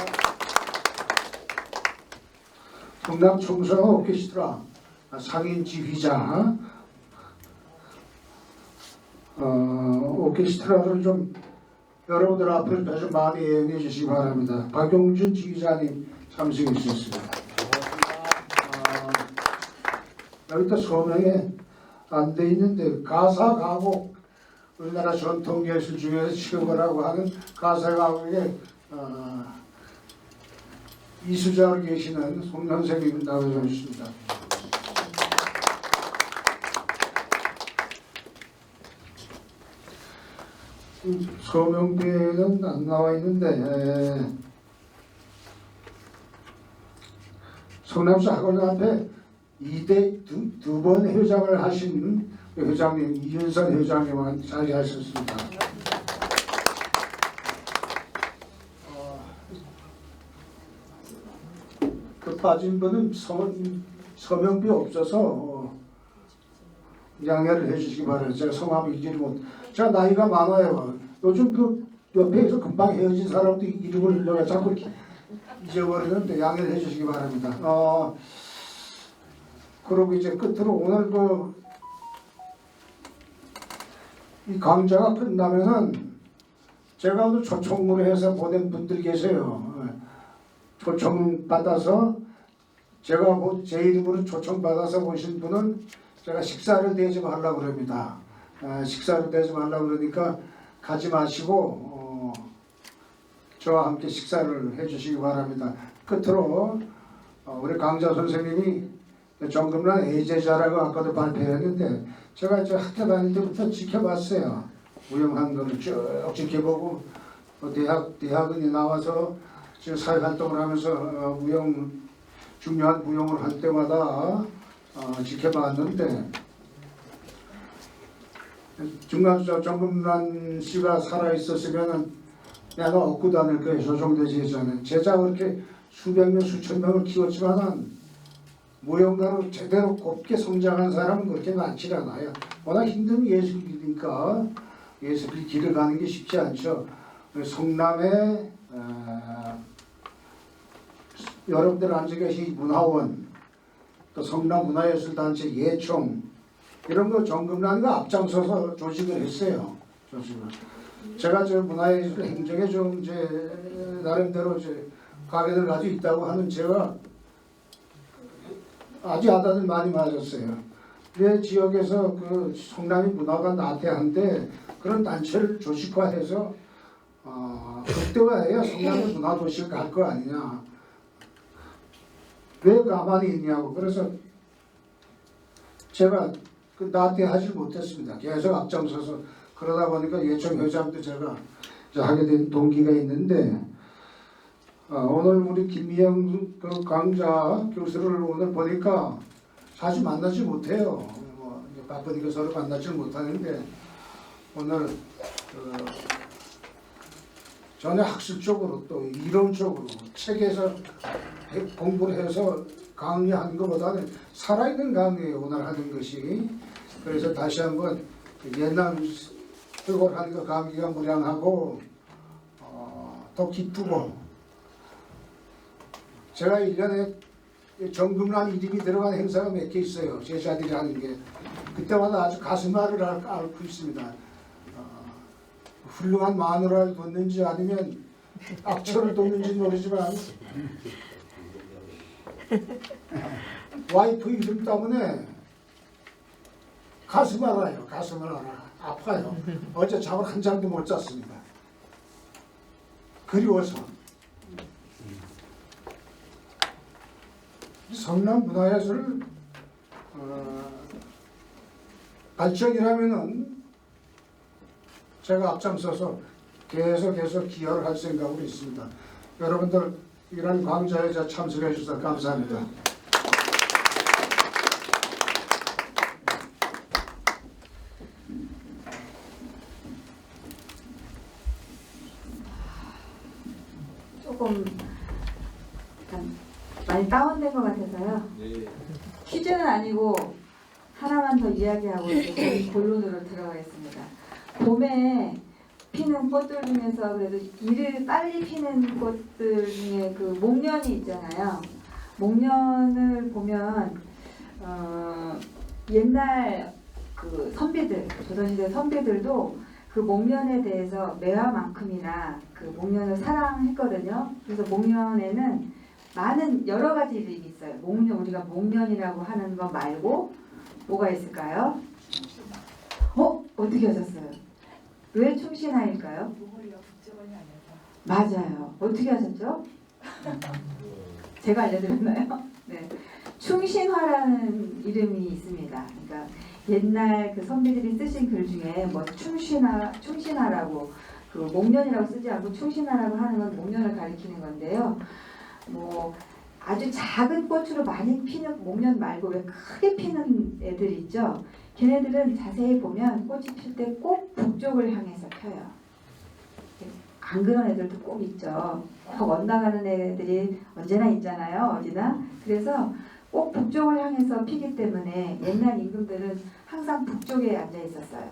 성남 청소년 오케스트라 상인 지휘자 오케스트라를 좀 여러분들 앞에 좀 많이 애용해 주시기 바랍니다. 박용준 지휘자님 참석해 주셨습니다. 여기 또 소명에 안 돼 있는데 가사 가곡 우리나라 전통 예술 중에서 최고라고 하는 가사 가곡의 이수자로 계시는 송 선생님 나와주셨습니다. 서명대는 안 나와 있는데 성남시 학원 앞에 2대 두 번 회장을 하신 회장님 이윤선 회장님은 자리하셨습니다. 그 빠진 분은 서명비 없어서 양해를 해주시기 바랍니다. 제가 성함을 잊지 못. 제가 나이가 많아요. 요즘 그 옆에서 금방 헤어진 사람도 이름을 내가 자꾸 잊어버리는데 양해를 해주시기 바랍니다. 그리고 이제 끝으로 오늘 이 강좌가 끝나면은 제가 오늘 초청을 해서 보낸 분들이 계세요. 초청 받아서 제가 제 이름으로 초청 받아서 오신 분은 제가 식사를 대지 말라고 그럽니다. 식사를 대지 말라고 그러니까 가지 마시고 저와 함께 식사를 해주시기 바랍니다. 끝으로 우리 강자 선생님이 정금란 애제자라고 아까도 발표했는데 제가 저 학교 다닐 때부터 지켜봤어요. 무용한 거를 쭉 지켜보고 대학원에 나와서 지금 사회활동을 하면서 중요한 무용을 할 때마다 지켜봤는데 중간 정금란 씨가 살아있었으면 내가 얻고 다닐 거예요. 조정되지 예전에 제자 그렇게 수백 명 수천 명을 키웠지만은 무용가로 제대로 곱게 성장한 사람은 그렇게 많지 않아요. 워낙 힘든 예술이니까 예술이 길을 가는 게 쉽지 않죠. 성남에 여러분들 앉아 계신 문화원, 또 성남문화예술단체 예총 이런 거 정금란이가 앞장서서 조직을 했어요. 조직을. 제가 저 문화예술 행정에 좀 이제 나름대로 이제 가게를 가지고 있다고 하는 제가 아주 아다들 많이 맞았어요. 내 지역에서 그 성남이 문화가 나태한데 그런 단체를 조직화해서 극대화해야 성남이 문화도시를 갈 거 아니냐. 왜 가만히 있냐고. 그래서 제가 그 나태하지 못했습니다. 계속 앞장서서 그러다 보니까 예총 회장도 제가 하게 된 동기가 있는데 오늘 우리 김미영 그 강좌 교수를 오늘 보니까 자주 만나지 못해요. 이제 바쁘니까 서로 만나지 못하는데 오늘 전혀 학술적으로 또 이론적으로 책에서 공부를 해서 강의하는 것보다는 살아있는 강의예요. 오늘 하는 것이. 그래서 다시 한번 옛날 그걸 하니까 강의가 무량하고 더 기쁘고 제가 1년에 정금란 이름이 들어간 행사가 몇 개 있어요. 제자들이 하는 게. 그때마다 아주 가슴앓이를 앓고 있습니다. 훌륭한 마누라를 뒀는지 아니면 악처를 뒀는지 모르지만 와이프 이름 때문에 가슴 앓아요. 가슴을 앓아. 아파요. 어제 잠을 한 잠도 못 잤습니다. 그리워서 성남 문화예술 발전이라면은 제가 앞장서서 계속해서 기여를 할 생각으로 있습니다. 여러분들 이런 강좌에 참석해 주셔서 감사합니다. 조금 약간 많이 다운된 것 같아서요. 퀴즈는 아니고 하나만 더 이야기하고 이제 본론으로 들어가겠습니다. 봄에 피는 꽃들 중에서 그래도 이를 빨리 피는 꽃들 중에 그 목련이 있잖아요. 목련을 보면 옛날 그 선비들, 조선시대 선비들도 그 목련에 대해서 매화만큼이나 그 목련을 사랑했거든요. 그래서 목련에는 많은 여러 가지 이름이 있어요. 목련, 우리가 목련이라고 하는 거 말고 뭐가 있을까요? 어떻게 하셨어요? 왜 충신화일까요? 맞아요. 어떻게 하셨죠? 제가 알려드렸나요? 네. 충신화라는 이름이 있습니다. 그러니까 옛날 그 선비들이 쓰신 글 중에 뭐 충신화라고 그 목련이라고 쓰지 않고 충신화라고 하는 건 목련을 가리키는 건데요. 뭐 아주 작은 꽃으로 많이 피는 목련 말고 왜 크게 피는 애들 있죠? 걔네들은 자세히 보면 꽃이 필 때 꼭 북쪽을 향해서 펴요. 안 그런 애들도 꼭 있죠. 확 엇나가는 애들이 언제나 있잖아요. 어디나. 그래서 꼭 북쪽을 향해서 피기 때문에 옛날 임금들은 항상 북쪽에 앉아 있었어요.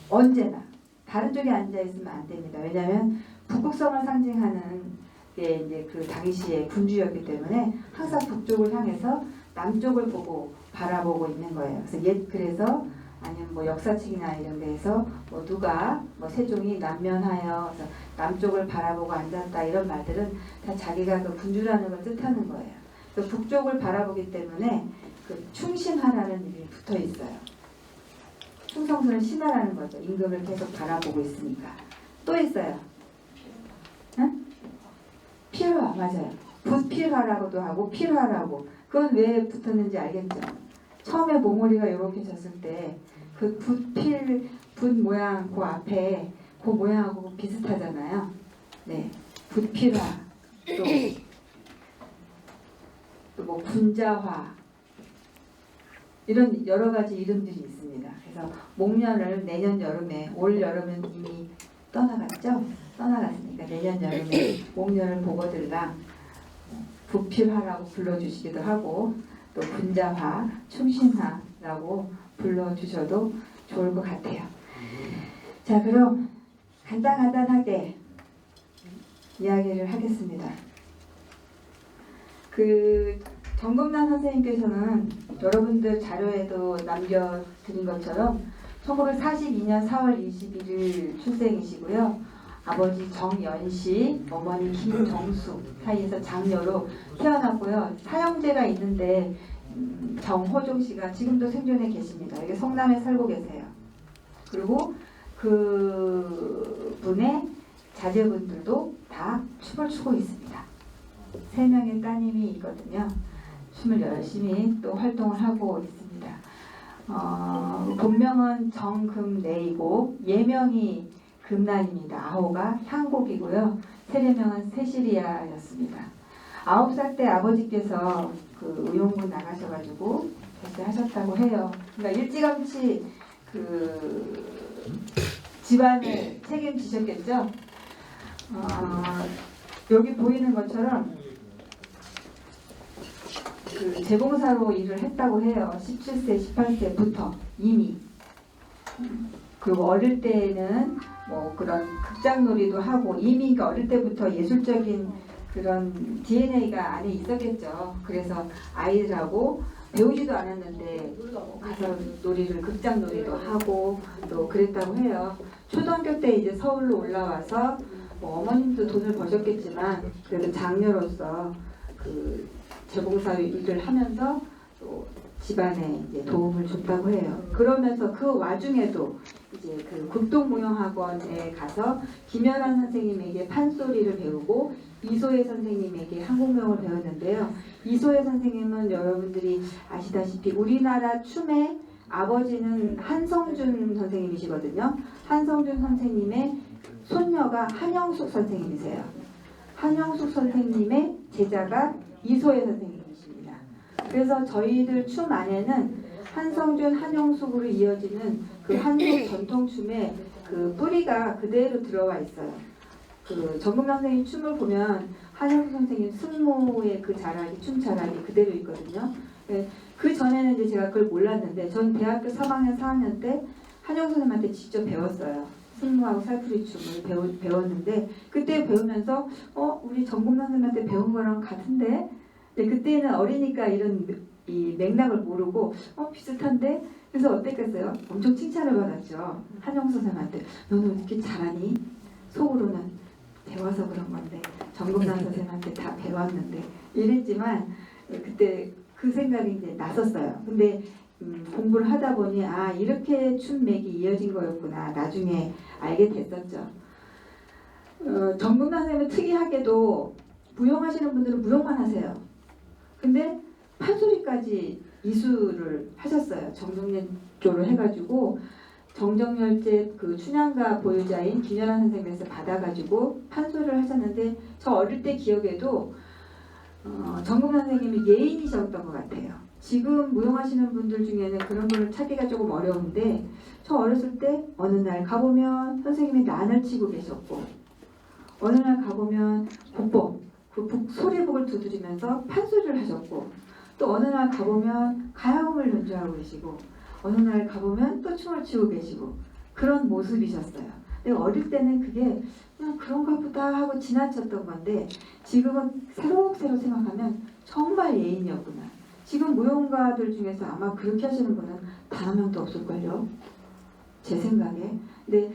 언제나. 다른 쪽에 앉아 있으면 안 됩니다. 왜냐하면 북극성을 상징하는 게 이제 그 당시의 군주였기 때문에 항상 북쪽을 향해서 남쪽을 보고 바라보고 있는 거예요. 그래서 아니면 뭐 역사책이나 이런 데에서 뭐 누가 뭐 세종이 남면하여 남쪽을 바라보고 앉았다 이런 말들은 다 자기가 그 군주라는 걸 뜻하는 거예요. 그 북쪽을 바라보기 때문에 그 충신하라는 이름이 붙어 있어요. 충성스러운 신하라는 거죠. 임금을 계속 바라보고 있으니까. 또 있어요. 응? 필화 맞아요. 붓필화라고도 하고 필화라고. 그건 왜 붙었는지 알겠죠? 처음에 몽오리가 이렇게 졌을 때 그 붓 모양 그 앞에 그 모양하고 비슷하잖아요. 네, 붓필화 또 뭐 군자화 이런 여러 가지 이름들이 있습니다. 그래서 목련을 내년 여름에 올 여름은 이미 떠나갔죠? 떠나갔으니까 내년 여름에 목련을 보고들랑 부필화라고 불러주시기도 하고 또 군자화, 충신화라고 불러주셔도 좋을 것 같아요. 자, 그럼 간단하게 이야기를 하겠습니다. 그 정금란 선생님께서는 여러분들 자료에도 남겨드린 것처럼 1942년 4월 21일 출생이시고요. 아버지 정연씨, 어머니 김정수 사이에서 장녀로 태어났고요. 사형제가 있는데 정호종 씨가 지금도 생존해 계십니다. 여기 성남에 살고 계세요. 그리고 그 분의 자제분들도 다 춤을 추고 있습니다. 3명의 따님이 있거든요. 춤을 열심히 또 활동을 하고 있습니다. 본명은 정금래이고 예명이 금란입니다. 아호가 향곡이고요. 세례명은 세시리아였습니다. 9살 때 아버지께서 그 의용군 나가셔가지고 결제하셨다고 해요. 그러니까 일찌감치 그 집안을 책임지셨겠죠. 여기 보이는 것처럼 그 재봉사로 일을 했다고 해요. 17세, 18세부터 이미. 그리고 어릴 때는 뭐 그런 극장놀이도 하고 이미 그 어릴 때부터 예술적인 그런 DNA가 안에 있었겠죠. 그래서 아이들하고 배우지도 않았는데 가서 놀이를 극장놀이도 하고 또 그랬다고 해요. 초등학교 때 이제 서울로 올라와서 뭐 어머님도 돈을 버셨겠지만 그래도 장녀로서 그 재봉사 일을 하면서 또 집안에 이제 도움을 줬다고 해요. 그러면서 그 와중에도 이제 이제 그 국동무용학원에 가서 김연한 선생님에게 판소리를 배우고 이소혜 선생님에게 한국무용을 배웠는데요. 이소혜 선생님은 여러분들이 아시다시피 우리나라 춤의 아버지는 한성준 선생님이시거든요. 한성준 선생님의 손녀가 한영숙 선생님이세요. 한영숙 선생님의 제자가 이소혜 선생님이십니다. 그래서 저희들 춤 안에는 한성준, 한영숙으로 이어지는 그 한국 전통춤의 그 뿌리가 그대로 들어와 있어요. 그 정금 선생님 춤을 보면 한영숙 선생님 승모의 그 자락이 춤 자락이 그대로 있거든요. 네, 그 전에는 이제 제가 그걸 몰랐는데 전 대학교 3학년, 4학년 때 한영숙 선생님한테 직접 배웠어요. 승모하고 살풀이 춤을 배웠는데 그때 배우면서 우리 정금 선생님한테 배운 거랑 같은데 근데 그때는 어리니까 이런 이 맥락을 모르고 비슷한데 그래서 어땠겠어요? 엄청 칭찬을 받았죠. 한영숙 선생님한테 너는 이렇게 잘하니? 속으로는 배워서 그런 건데 정금남 선생님한테 다 배웠는데 이랬지만 그때 그 생각이 이제 났었어요. 근데 공부를 하다 보니 이렇게 춤맥이 이어진 거였구나 나중에 알게 됐었죠. 정금남 선생님은 특이하게도 무용하시는 분들은 무용만 하세요. 근데 판소리까지 이수를 하셨어요. 정정년조를 해가지고 정정열제 그 춘향가 보유자인 김연한 선생님에서 받아가지고 판소리를 하셨는데 저 어릴 때 기억에도 정금 선생님이 예인이셨던 것 같아요. 지금 무용하시는 분들 중에는 그런 걸 찾기가 조금 어려운데 저 어렸을 때 어느 날 가보면 선생님이 난을 치고 계셨고 어느 날 가보면 국복, 소리복을 두드리면서 판소리를 하셨고 또 어느 날 가보면 가야금을 연주하고 계시고 어느 날 가보면 또 춤을 추고 계시고 그런 모습이셨어요. 근데 어릴 때는 그게 그냥 그런가 보다 하고 지나쳤던 건데 지금은 새록새록 생각하면 정말 예인이었구나. 지금 무용가들 중에서 아마 그렇게 하시는 분은 단 한 명도 없을걸요. 제 생각에. 근데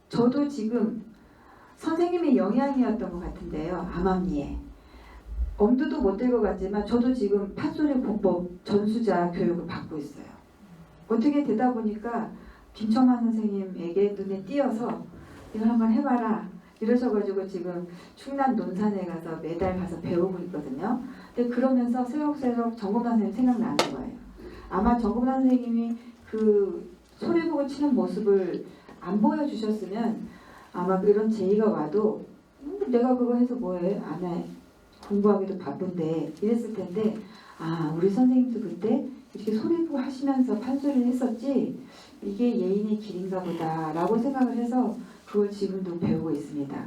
저도 지금 선생님의 영향이었던 것 같은데요. 암암리에. 엄두도 못 댈 것 같지만 저도 지금 판소리 공법 전수자 교육을 받고 있어요. 어떻게 되다 보니까 김청만 선생님에게 눈에 띄어서 이걸 한번 해봐라 이러셔가지고 지금 충남 논산에 가서 매달 가서 배우고 있거든요. 근데 그러면서 새록새록 정금남 선생님 생각나는 거예요. 아마 정금남 선생님이 그 소리복을 치는 모습을 안 보여주셨으면 아마 그런 제의가 와도 내가 그거 해서 뭐해 안 해. 공부하기도 바쁜데 이랬을 텐데 우리 선생님도 그때 이렇게 소리복 하시면서 판소리를 했었지 이게 예인의 길인가 보다 라고 생각을 해서 그걸 지금도 배우고 있습니다.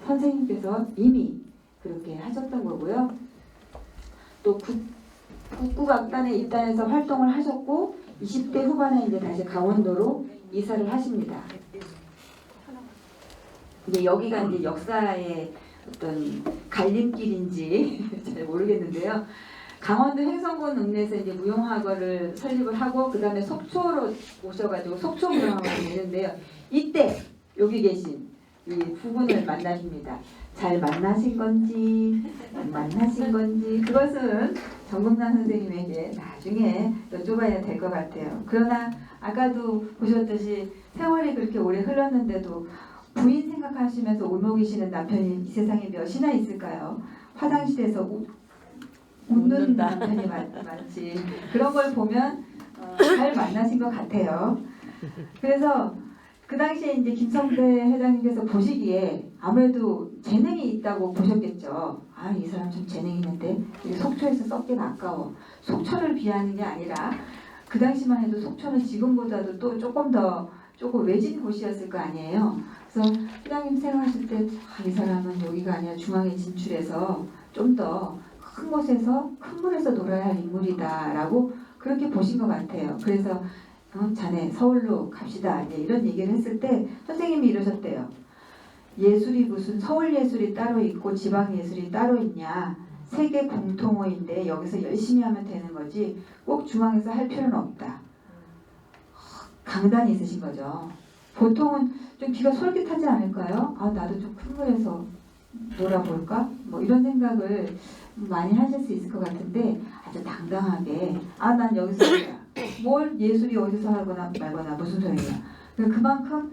선생님께서 이미 그렇게 하셨던 거고요. 또 국구악단에 입단해서 활동을 하셨고 20대 후반에 이제 다시 강원도로 이사를 하십니다. 이제 여기가 이제 역사의 어떤 갈림길인지 잘 모르겠는데요. 강원도 횡성군 읍내에서 이제 무용학원을 설립을 하고 그 다음에 속초로 오셔가지고 속초 무용학원을 있는데요. 이때 여기 계신 이 두 분을 만나십니다. 잘 만나신 건지 안 만나신 건지 그것은 정금남 선생님에게 나중에 여쭤봐야 될 것 같아요. 그러나 아까도 보셨듯이 세월이 그렇게 오래 흘렀는데도 부인 생각하시면서 울먹이시는 남편이 이 세상에 몇이나 있을까요? 화장실에서 웃는 남편이 많지. 그런 걸 보면 잘 만나신 것 같아요. 그래서 그 당시에 이제 김성대 회장님께서 보시기에 아무래도 재능이 있다고 보셨겠죠. 이 사람 좀 재능이 있는데 속초에서 썩긴 아까워. 속초를 비하는 게 아니라 그 당시만 해도 속초는 지금보다도 또 조금 외진 곳이었을 거 아니에요. 그래서 회장님 생각하실 때 이 사람은 여기가 아니라 중앙에 진출해서 좀 더 큰 곳에서 큰 물에서 놀아야 할 인물이다 라고 그렇게 보신 것 같아요. 그래서 자네 서울로 갑시다 이제 이런 얘기를 했을 때 선생님이 이러셨대요. 예술이 무슨 서울 예술이 따로 있고 지방 예술이 따로 있냐. 세계 공통어인데 여기서 열심히 하면 되는 거지 꼭 중앙에서 할 필요는 없다. 강단이 있으신 거죠. 보통은 좀 귀가 솔깃하지 않을까요? 나도 좀 큰 물에서 놀아볼까? 뭐 이런 생각을 많이 하실 수 있을 것 같은데 아주 당당하게 난 여기서 뭘 예술이 어디서 하거나 말거나 무슨 소리냐. 그만큼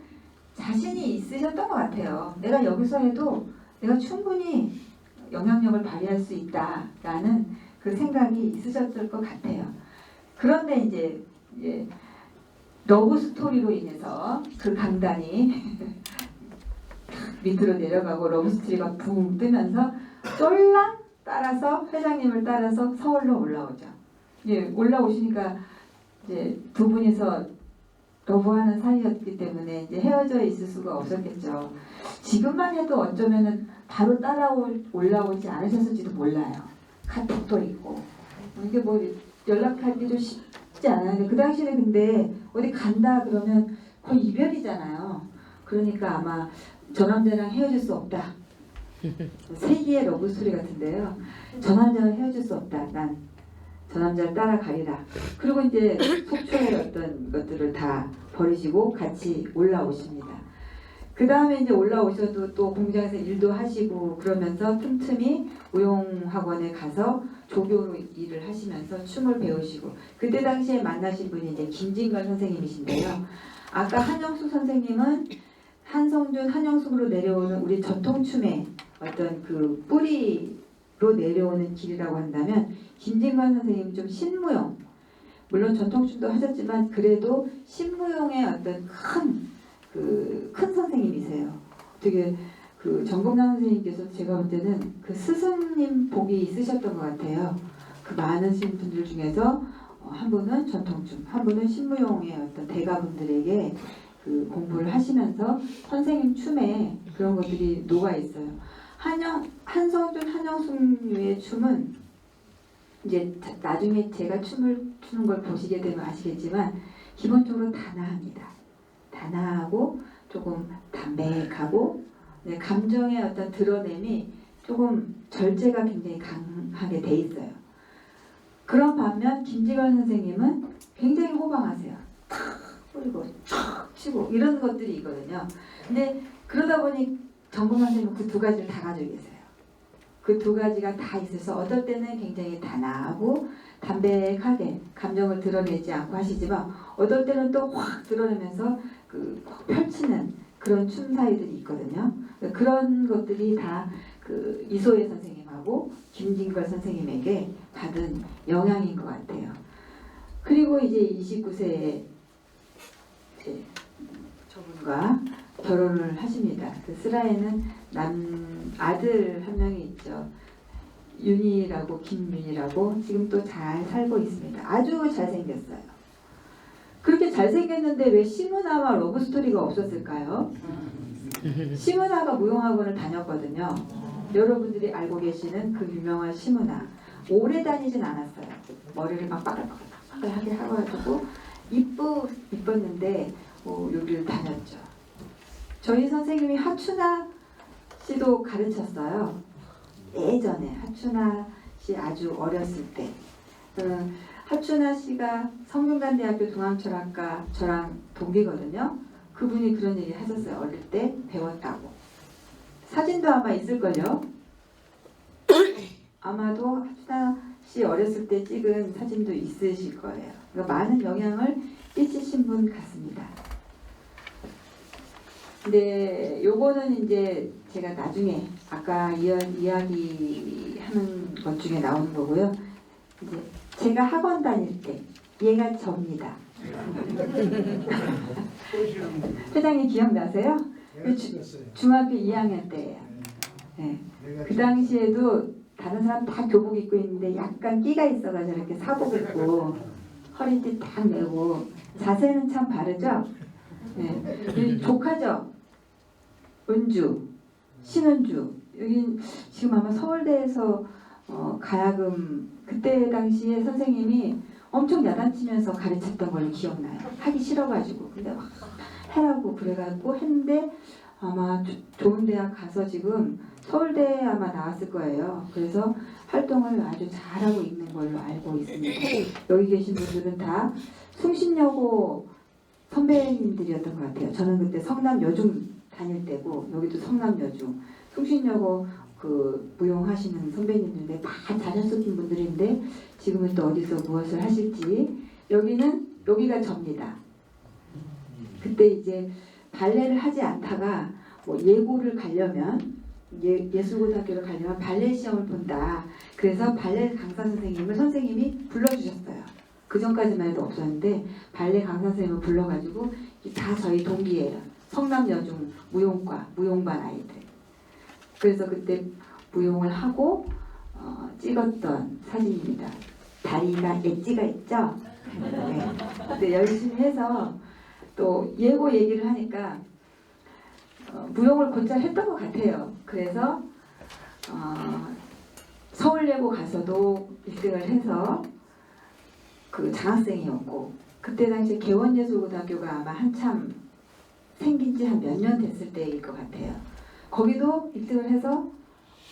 자신이 있으셨던 것 같아요. 내가 여기서 해도 내가 충분히 영향력을 발휘할 수 있다라는 그 생각이 있으셨을 것 같아요. 그런데 이제 러브 스토리로 인해서 그 강단이 밑으로 내려가고 러브 스토리가 붕 뜨면서 쫄랑 따라서 회장님을 따라서 서울로 올라오죠. 올라오시니까 이제 두 분이서 러브하는 사이였기 때문에 이제 헤어져 있을 수가 없었겠죠. 지금만 해도 어쩌면은 바로 올라오지 않으셨을지도 몰라요. 카톡도 있고 이게 뭐 연락하기도 쉽지 않아요. 그 당시에는 근데 어디 간다 그러면 거의 이별이잖아요. 그러니까 아마 저 남자랑 헤어질 수 없다. 세기의 러브 스토리 같은데요. 저 남자랑 헤어질 수 없다. 난 저 남자를 따라가리라. 그리고 이제 속초의 어떤 것들을 다 버리시고 같이 올라오십니다. 그 다음에 이제 올라오셔도 또 공장에서 일도 하시고 그러면서 틈틈이 무용학원에 가서 조교로 일을 하시면서 춤을 배우시고 그때 당시에 만나신 분이 이제 김진걸 선생님이신데요. 아까 한영숙 선생님은 한성준, 한영숙으로 내려오는 우리 전통춤의 어떤 그 뿌리로 내려오는 길이라고 한다면 김진관 선생님은 좀 신무용, 물론 전통춤도 하셨지만 그래도 신무용의 어떤 큰 선생님이세요. 되게 그 정금남 선생님께서 제가 볼 때는 그 스승님 복이 있으셨던 것 같아요. 그 많으신 분들 중에서 한 분은 전통춤, 한 분은 신무용의 어떤 대가분들에게 그 공부를 하시면서 선생님 춤에 그런 것들이 녹아 있어요. 한성준, 한영숙류의 춤은 이제 나중에 제가 춤을 추는 걸 보시게 되면 아시겠지만 기본적으로 단아합니다. 단아하고 조금 담백하고 감정의 어떤 드러냄이 조금 절제가 굉장히 강하게 돼 있어요. 그런 반면 김지걸 선생님은 굉장히 호방하세요. 탁 뿌리고 탁 치고 이런 것들이 있거든요. 근데 그러다 보니 정금환 선생님은 그 두 가지를 다 가지고 계세요. 그 두 가지가 다 있어서 어떨 때는 굉장히 단아하고 담백하게 감정을 드러내지 않고 하시지만 어떨 때는 또 확 드러내면서 그 펼치는 그런 춤사위들이 있거든요. 그런 것들이 다 그 이소혜 선생님하고 김진걸 선생님에게 받은 영향인 것 같아요. 그리고 이제 29세에 저분과 결혼을 하십니다. 그 슬하에는 아들 한 명이 있죠. 윤희라고 김윤희라고 지금 또 잘 살고 있습니다. 아주 잘생겼어요. 그렇게 잘생겼는데 왜 시문화와 러브스토리가 없었을까요? 시문화가 무용학원을 다녔거든요. 여러분들이 알고 계시는 그 유명한 시문화. 오래 다니진 않았어요. 머리를 막 빠글빠글하게 하고 이뻤는데 여기를 다녔죠. 저희 선생님이 하춘아 씨도 가르쳤어요. 예전에 하춘아 씨 아주 어렸을 때. 하춘아 씨가 성균관대학교 동암철학과 저랑 동기거든요. 그분이 그런 얘기 하셨어요. 어릴 때 배웠다고. 사진도 아마 있을걸요. 아마도 하춘아 씨 어렸을 때 찍은 사진도 있으실 거예요. 그러니까 많은 영향을 끼치신 분 같습니다. 근데 요거는 이제 제가 나중에 아까 이야기하는 것 중에 나오는 거고요. 이제 제가 학원 다닐 때 얘가 접니다. 회장님 기억나세요? 중학교 2학년 때예요. 네. 그 당시에도 다른 사람 다 교복 입고 있는데 약간 끼가 있어가지고 이렇게 사복 입고 허리띠 딱 내고 자세는 참 바르죠? 네. 조카죠? 은주, 신은주. 여기 지금 아마 서울대에서 가야금 그때 당시에 선생님이 엄청 야단치면서 가르쳤던 걸로 기억나요. 하기 싫어가지고 근데 막 해라고 그래가지고 했는데 아마 좋은 대학 가서 지금 서울대에 아마 나왔을 거예요. 그래서 활동을 아주 잘하고 있는 걸로 알고 있습니다. 여기 계신 분들은 다 숭신여고 선배님들이었던 것 같아요. 저는 그때 성남여중 다닐 때고 여기도 성남여중 숭신여고 그 무용하시는 선배님들인데 다 잘하셨던 분들인데 지금은 또 어디서 무엇을 하실지 여기가 접니다. 그때 이제 발레를 하지 않다가 뭐 예고를 가려면 예술고등학교를 가려면 발레 시험을 본다. 그래서 발레 강사 선생님을 선생님이 불러주셨어요. 그 전까지만 해도 없었는데 발레 강사 선생님을 불러가지고 다 저희 동기예요. 성남여중 무용과 무용반 아이들. 그래서 그때 무용을 하고 찍었던 사진입니다. 다리가 엣지가 있죠? 네. 그때 열심히 해서 또 예고 얘기를 하니까 무용을 곧잘 했던 것 같아요. 그래서 서울예고 가서도 1등을 해서 그 장학생이었고 그때 당시 개원예술고등학교가 아마 한참 생긴 지 한 몇 년 됐을 때일 것 같아요. 거기도 1등을 해서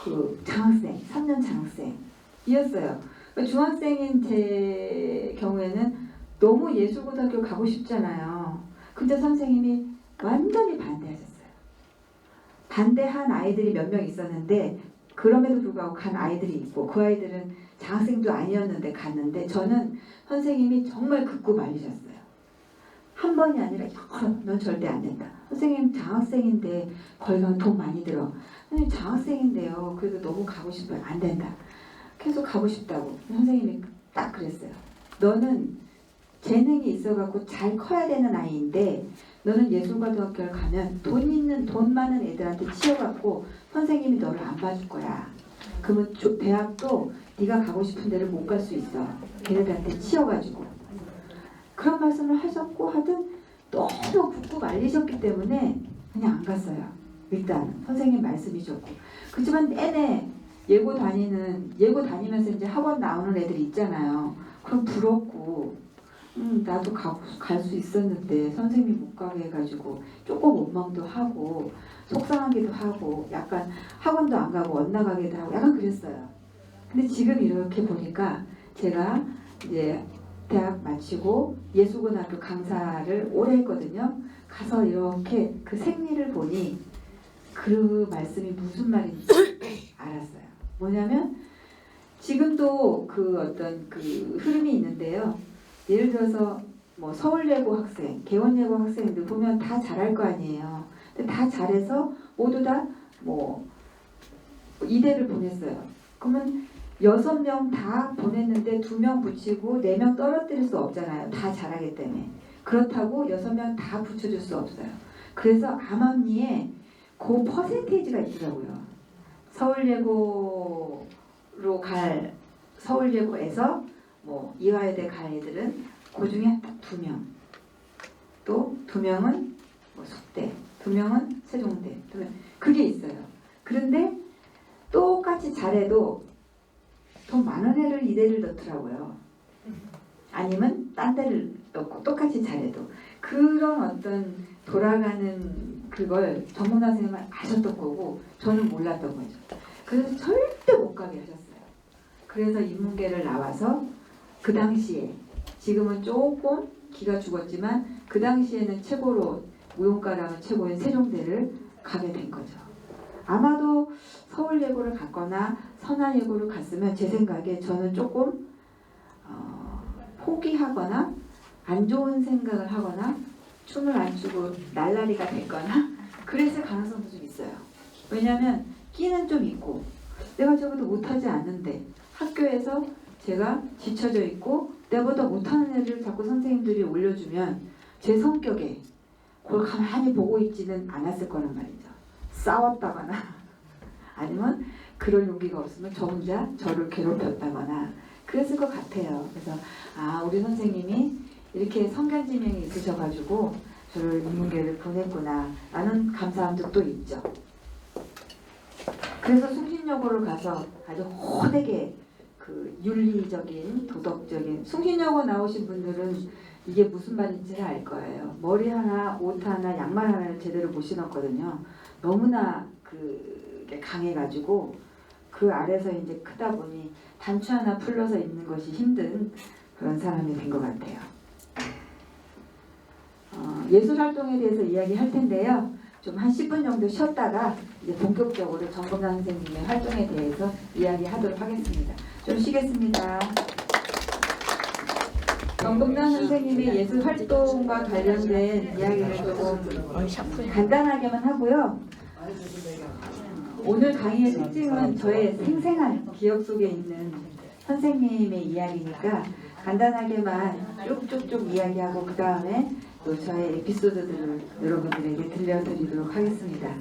그 장학생, 3년 장학생이었어요. 중학생인 제 경우에는 너무 예술고등학교 가고 싶잖아요. 근데 선생님이 완전히 반대하셨어요. 반대한 아이들이 몇 명 있었는데 그럼에도 불구하고 간 아이들이 있고 그 아이들은 장학생도 아니었는데 갔는데 저는 선생님이 정말 극구 말리셨어요. 한 번이 아니라 넌 절대 안 된다. 선생님 장학생인데 거기 가면 돈 많이 들어. 선생님 장학생인데요. 그래도 너무 가고 싶어요. 안 된다. 계속 가고 싶다고. 선생님이 딱 그랬어요. 너는 재능이 있어갖고 잘 커야 되는 아이인데 너는 예술고등학교를 가면 돈 많은 애들한테 치여갖고 선생님이 너를 안 봐줄 거야. 그러면 대학도 네가 가고 싶은 데를 못 갈 수 있어. 걔네들한테 치여가지고. 그런 말씀을 하셨고 하든 너무 굳고 말리셨기 때문에 그냥 안 갔어요. 일단 선생님 말씀이 좋고. 그렇지만 내내 예고 다니면서 이제 학원 나오는 애들이 있잖아요. 그럼 부럽고 나도 갈 수 있었는데 선생님이 못 가게 해가지고 조금 원망도 하고 속상하기도 하고 약간 학원도 안 가고 엇나가기도 하고 약간 그랬어요. 근데 지금 이렇게 보니까 제가 이제 대학 마치고 예술고등학교 강사를 오래 했거든요. 가서 이렇게 그 생리를 보니 그 말씀이 무슨 말인지 알았어요. 뭐냐면 지금도 그 어떤 그 흐름이 있는데요. 예를 들어서 뭐 서울예고 학생, 개원예고 학생들 보면 다 잘할 거 아니에요. 근데 다 잘해서 모두 다 뭐 이대를 보냈어요. 그러면 6명 다 보냈는데 2명 붙이고 4명 떨어뜨릴 수 없잖아요. 다 잘하기 때문에. 그렇다고 6명 다 붙여줄 수 없어요. 그래서 암암리에 그 퍼센테이지가 있더라고요. 서울예고에서 뭐 이화여대 갈 애들은 그 중에 딱 2명. 또 2명은 뭐 속대, 2명은 세종대. 그게 있어요. 그런데 똑같이 잘해도 더 많은 애를 이대를 넣더라고요. 아니면 딴 데를 넣고 똑같이 잘해도. 그런 어떤 돌아가는 그걸 전문가 선생님은 아셨던 거고 저는 몰랐던 거죠. 그래서 절대 못 가게 하셨어요. 그래서 인문계를 나와서 그 당시에 지금은 조금 기가 죽었지만 그 당시에는 최고로 무용과라면 최고인 세종대를 가게 된 거죠. 아마도 서울예고를 갔거나 선화예고를 갔으면 제 생각에 저는 조금 포기하거나 안 좋은 생각을 하거나 춤을 안 추고 날라리가 됐거나 그랬을 가능성도 좀 있어요. 왜냐하면 끼는 좀 있고 내가 저보다 못하지 않는데 학교에서 제가 지쳐져 있고 내보다 못하는 애를 자꾸 선생님들이 올려주면 제 성격에 그걸 가만히 보고 있지는 않았을 거란 말이죠. 싸웠다거나 아니면 그럴 용기가 없으면 저 혼자 저를 괴롭혔다거나 그랬을 것 같아요. 그래서 우리 선생님이 이렇게 성견지명이 있으셔가지고 저를 인문계를 보냈구나 라는 감사함도 또 있죠. 그래서 숭신여고를 가서 아주 호되게 그 윤리적인 도덕적인 숭신여고 나오신 분들은 이게 무슨 말인지를 알 거예요. 머리 하나, 옷 하나, 양말 하나를 제대로 못 신었거든요. 너무나 그게 강해가지고 그 아래서 이제 크다 보니 단추 하나 풀러서 입는 것이 힘든 그런 사람이 된 것 같아요. 예술활동에 대해서 이야기할 텐데요. 좀 한 10분 정도 쉬었다가 이제 본격적으로 정범남 선생님의 활동에 대해서 이야기하도록 하겠습니다. 좀 쉬겠습니다. 정금란 선생님의 예술 활동과 관련된 이야기를 조금 간단하게만 하고요. 오늘 강의의 특징은 저의 생생한 기억 속에 있는 선생님의 이야기니까 간단하게만 쭉쭉쭉 이야기하고 그 다음에 또 저의 에피소드들을 여러분들에게 들려드리도록 하겠습니다.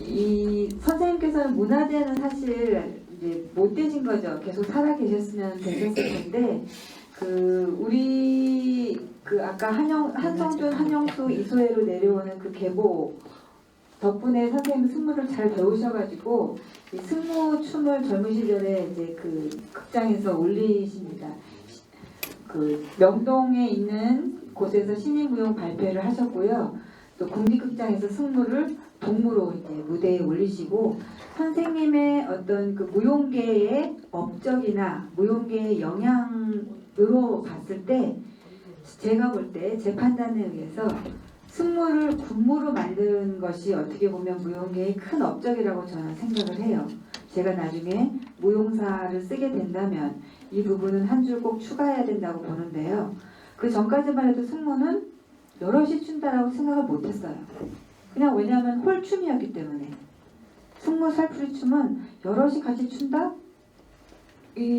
이 선생님께서는 문화재는 사실 이제 못 되신 거죠. 계속 살아 계셨으면 되셨을 텐데 우리 아까 한성준, 한영수, 이소혜로 내려오는 그 계보 덕분에 선생님 승무를 잘 배우셔가지고 이 승무 춤을 젊은 시절에 이제 그 극장에서 올리십니다. 그 명동에 있는 곳에서 신인무용 발표를 하셨고요. 또 국립극장에서 승무를 동무로 이제 무대에 올리시고 선생님의 어떤 그 무용계의 업적이나 무용계의 영향으로 봤을 때 제가 볼 때 제 판단에 의해서 승무를 군무로 만든 것이 어떻게 보면 무용계의 큰 업적이라고 저는 생각을 해요. 제가 나중에 무용사를 쓰게 된다면 이 부분은 한 줄 꼭 추가해야 된다고 보는데요. 그 전까지만 해도 승무는 여럿이 춘다라고 생각을 못했어요. 그냥 왜냐하면 홀춤이었기 때문에. 승무 살풀이 춤은 여럿이 같이 춘다?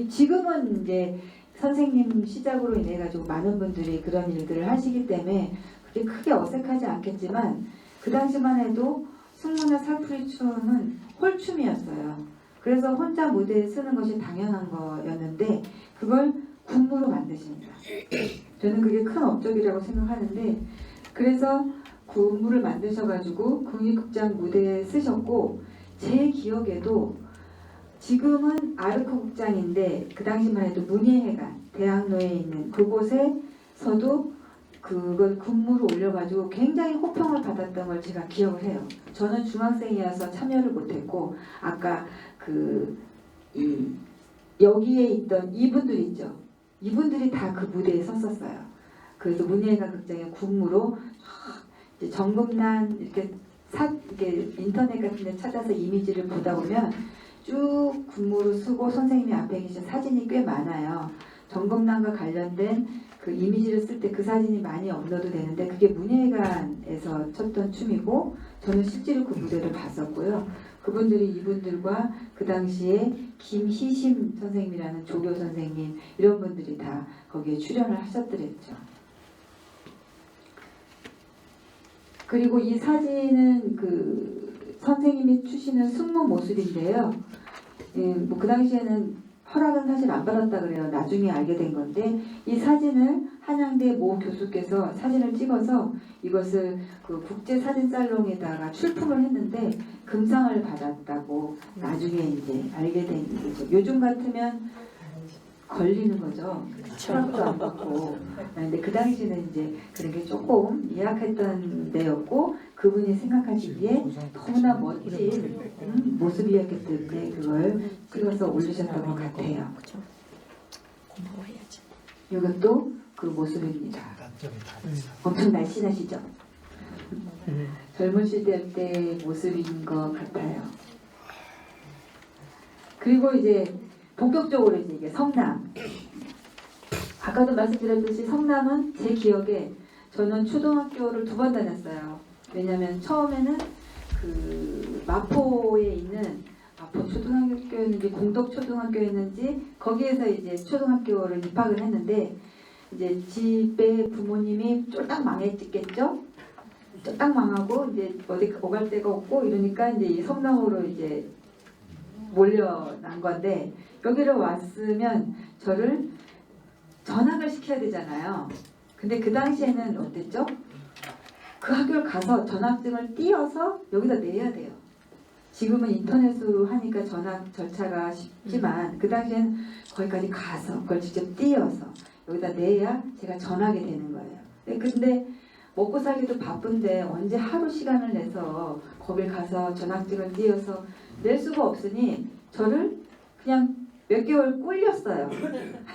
지금은 이제 선생님 시작으로 인해 가지고 많은 분들이 그런 일들을 하시기 때문에 그게 크게 어색하지 않겠지만 그 당시만 해도 승무나 살풀이 춤은 홀춤이었어요. 그래서 혼자 무대에 쓰는 것이 당연한 거였는데 그걸 군무로 만드십니다. 저는 그게 큰 업적이라고 생각하는데 그래서 군무를 만드셔가지고 국립극장 무대에 쓰셨고 제 기억에도 지금은 아르코 극장인데 그 당시만 해도 문예회관 대학로에 있는 그곳에서도 그걸 군무로 올려가지고 굉장히 호평을 받았던 걸 제가 기억을 해요. 저는 중학생이어서 참여를 못했고 아까 여기에 있던 이분들 있죠. 이분들이 다 그 무대에 섰었어요. 그래서 문예회관 극장의 군무로 정금란 이렇게 인터넷 같은 데 찾아서 이미지를 보다 보면 쭉 군무로 쓰고 선생님이 앞에 계신 사진이 꽤 많아요. 정금란과 관련된 그 이미지를 쓸 때 그 사진이 많이 업로드 되는데 그게 문예회관에서 췄던 춤이고 저는 실제로 그 무대를 봤었고요. 그분들이 이분들과 그 당시에 김희심 선생님이라는 조교 선생님 이런 분들이 다 거기에 출연을 하셨더랬죠. 그리고 이 사진은 그 선생님이 추시는 승무 모습인데요. 뭐 그 당시에는 허락은 사실 안 받았다 그래요. 나중에 알게 된 건데 이 사진을 한양대 모 교수께서 사진을 찍어서 이것을 그 국제사진살롱에다가 출품을 했는데 금상을 받았다고 나중에 이제 알게 된 거죠. 요즘 같으면 걸리는 거죠. 허락도 안 받고. 근데 그 당시는 이제 그런 게 조금 미약했던 데였고 그분이 생각하시기에 너무나 멋진 모습이었기 때문에 그걸 찍어서 올리셨던 것 같아요. 이것도 그 모습입니다. 엄청 날씬하시죠? 젊으실 때 모습인 것 같아요. 그리고 이제 본격적으로 이제 성남. 아까도 말씀드렸듯이 성남은 제 기억에 저는 초등학교를 2번 다녔어요. 왜냐하면 처음에는 그 마포에 있는 마포 초등학교였는지 공덕 초등학교였는지 거기에서 이제 초등학교를 입학을 했는데 이제 집에 부모님이 쫄딱 망했겠죠. 쫄딱 망하고 이제 어디 오갈 데가 없고 이러니까 이제 이 성남으로 이제 몰려난 건데 여기로 왔으면 저를 전학을 시켜야 되잖아요. 근데 그 당시에는 어땠죠? 그 학교를 가서 전학증을 띄어서 여기다 내야 돼요. 지금은 인터넷으로 하니까 전학 절차가 쉽지만 그 당시에는 거기까지 가서 그걸 직접 띄어서 여기다 내야 제가 전하게 되는 거예요. 근데 먹고 살기도 바쁜데 언제 하루 시간을 내서 거길 가서 전학증을 띄어서 낼 수가 없으니 저를 그냥 몇 개월 꿀렸어요.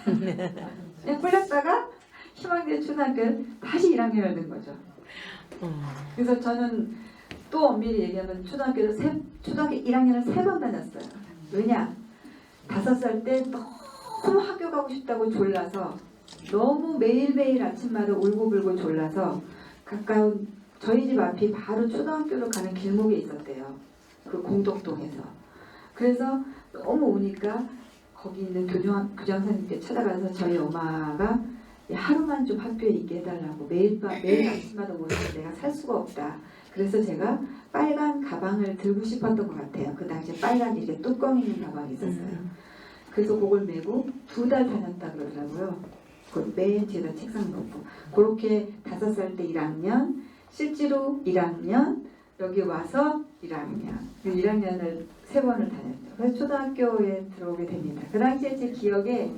그냥 꿀렸다가 희망대 초등학교를 다시 1학년을 든 거죠. 그래서 저는 또 엄밀히 얘기하면 초등학교 1학년을 3번 다녔어요. 왜냐? 5살 때 너무 학교 가고 싶다고 졸라서 너무 매일매일 아침마다 울고불고 졸라서 가까운 저희 집 앞이 바로 초등학교로 가는 길목에 있었대요. 그 공덕동에서. 그래서 너무 오니까 거기 있는 교장선생님께 찾아가서 저희 엄마가 하루만 좀 학교에 있게 해달라고 매일 아침마다 오는데 내가 살 수가 없다. 그래서 제가 빨간 가방을 들고 싶었던 것 같아요. 그 당시에 빨간 이렇게 뚜껑 있는 가방이 있었어요. 그래서 그걸 메고 2달 다녔다 그러더라고요. 그걸 맨 뒤에다 책상 놓고 그렇게 5살 때 1학년, 실제로 1학년, 여기 와서 1학년, 1학년을 3번을 다녔죠. 그래서 초등학교에 들어오게 됩니다. 그 당시에 제 기억에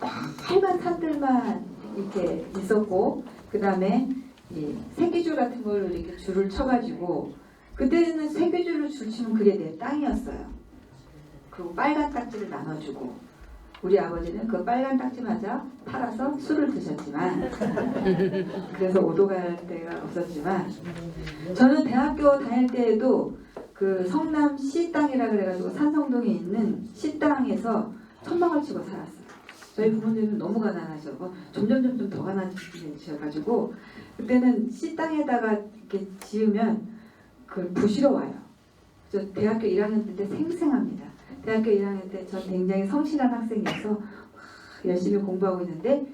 빨간 산들만 이렇게 있었고, 그 다음에 이 새끼줄 같은 걸로 이렇게 줄을 쳐가지고, 그때는 새끼줄로 줄 치면 그게 내 땅이었어요. 그리고 빨간 딱지를 나눠주고, 우리 아버지는 그 빨간 딱지마저 팔아서 술을 드셨지만, 그래서 오도 갈 데가 없었지만, 저는 대학교 다닐 때에도 그 성남 C땅이라 그래가지고 산성동에 있는 C땅에서 천막을 치고 살았어요. 저희 부모님은 너무 가난하셔서 점점 더 가난해지셔가지고 그때는 C땅에다가 이렇게 지으면 그걸 부시러 와요. 저 대학교 1학년 때 생생합니다. 대학교 1학년 때 전 굉장히 성실한 학생이어서 열심히 공부하고 있는데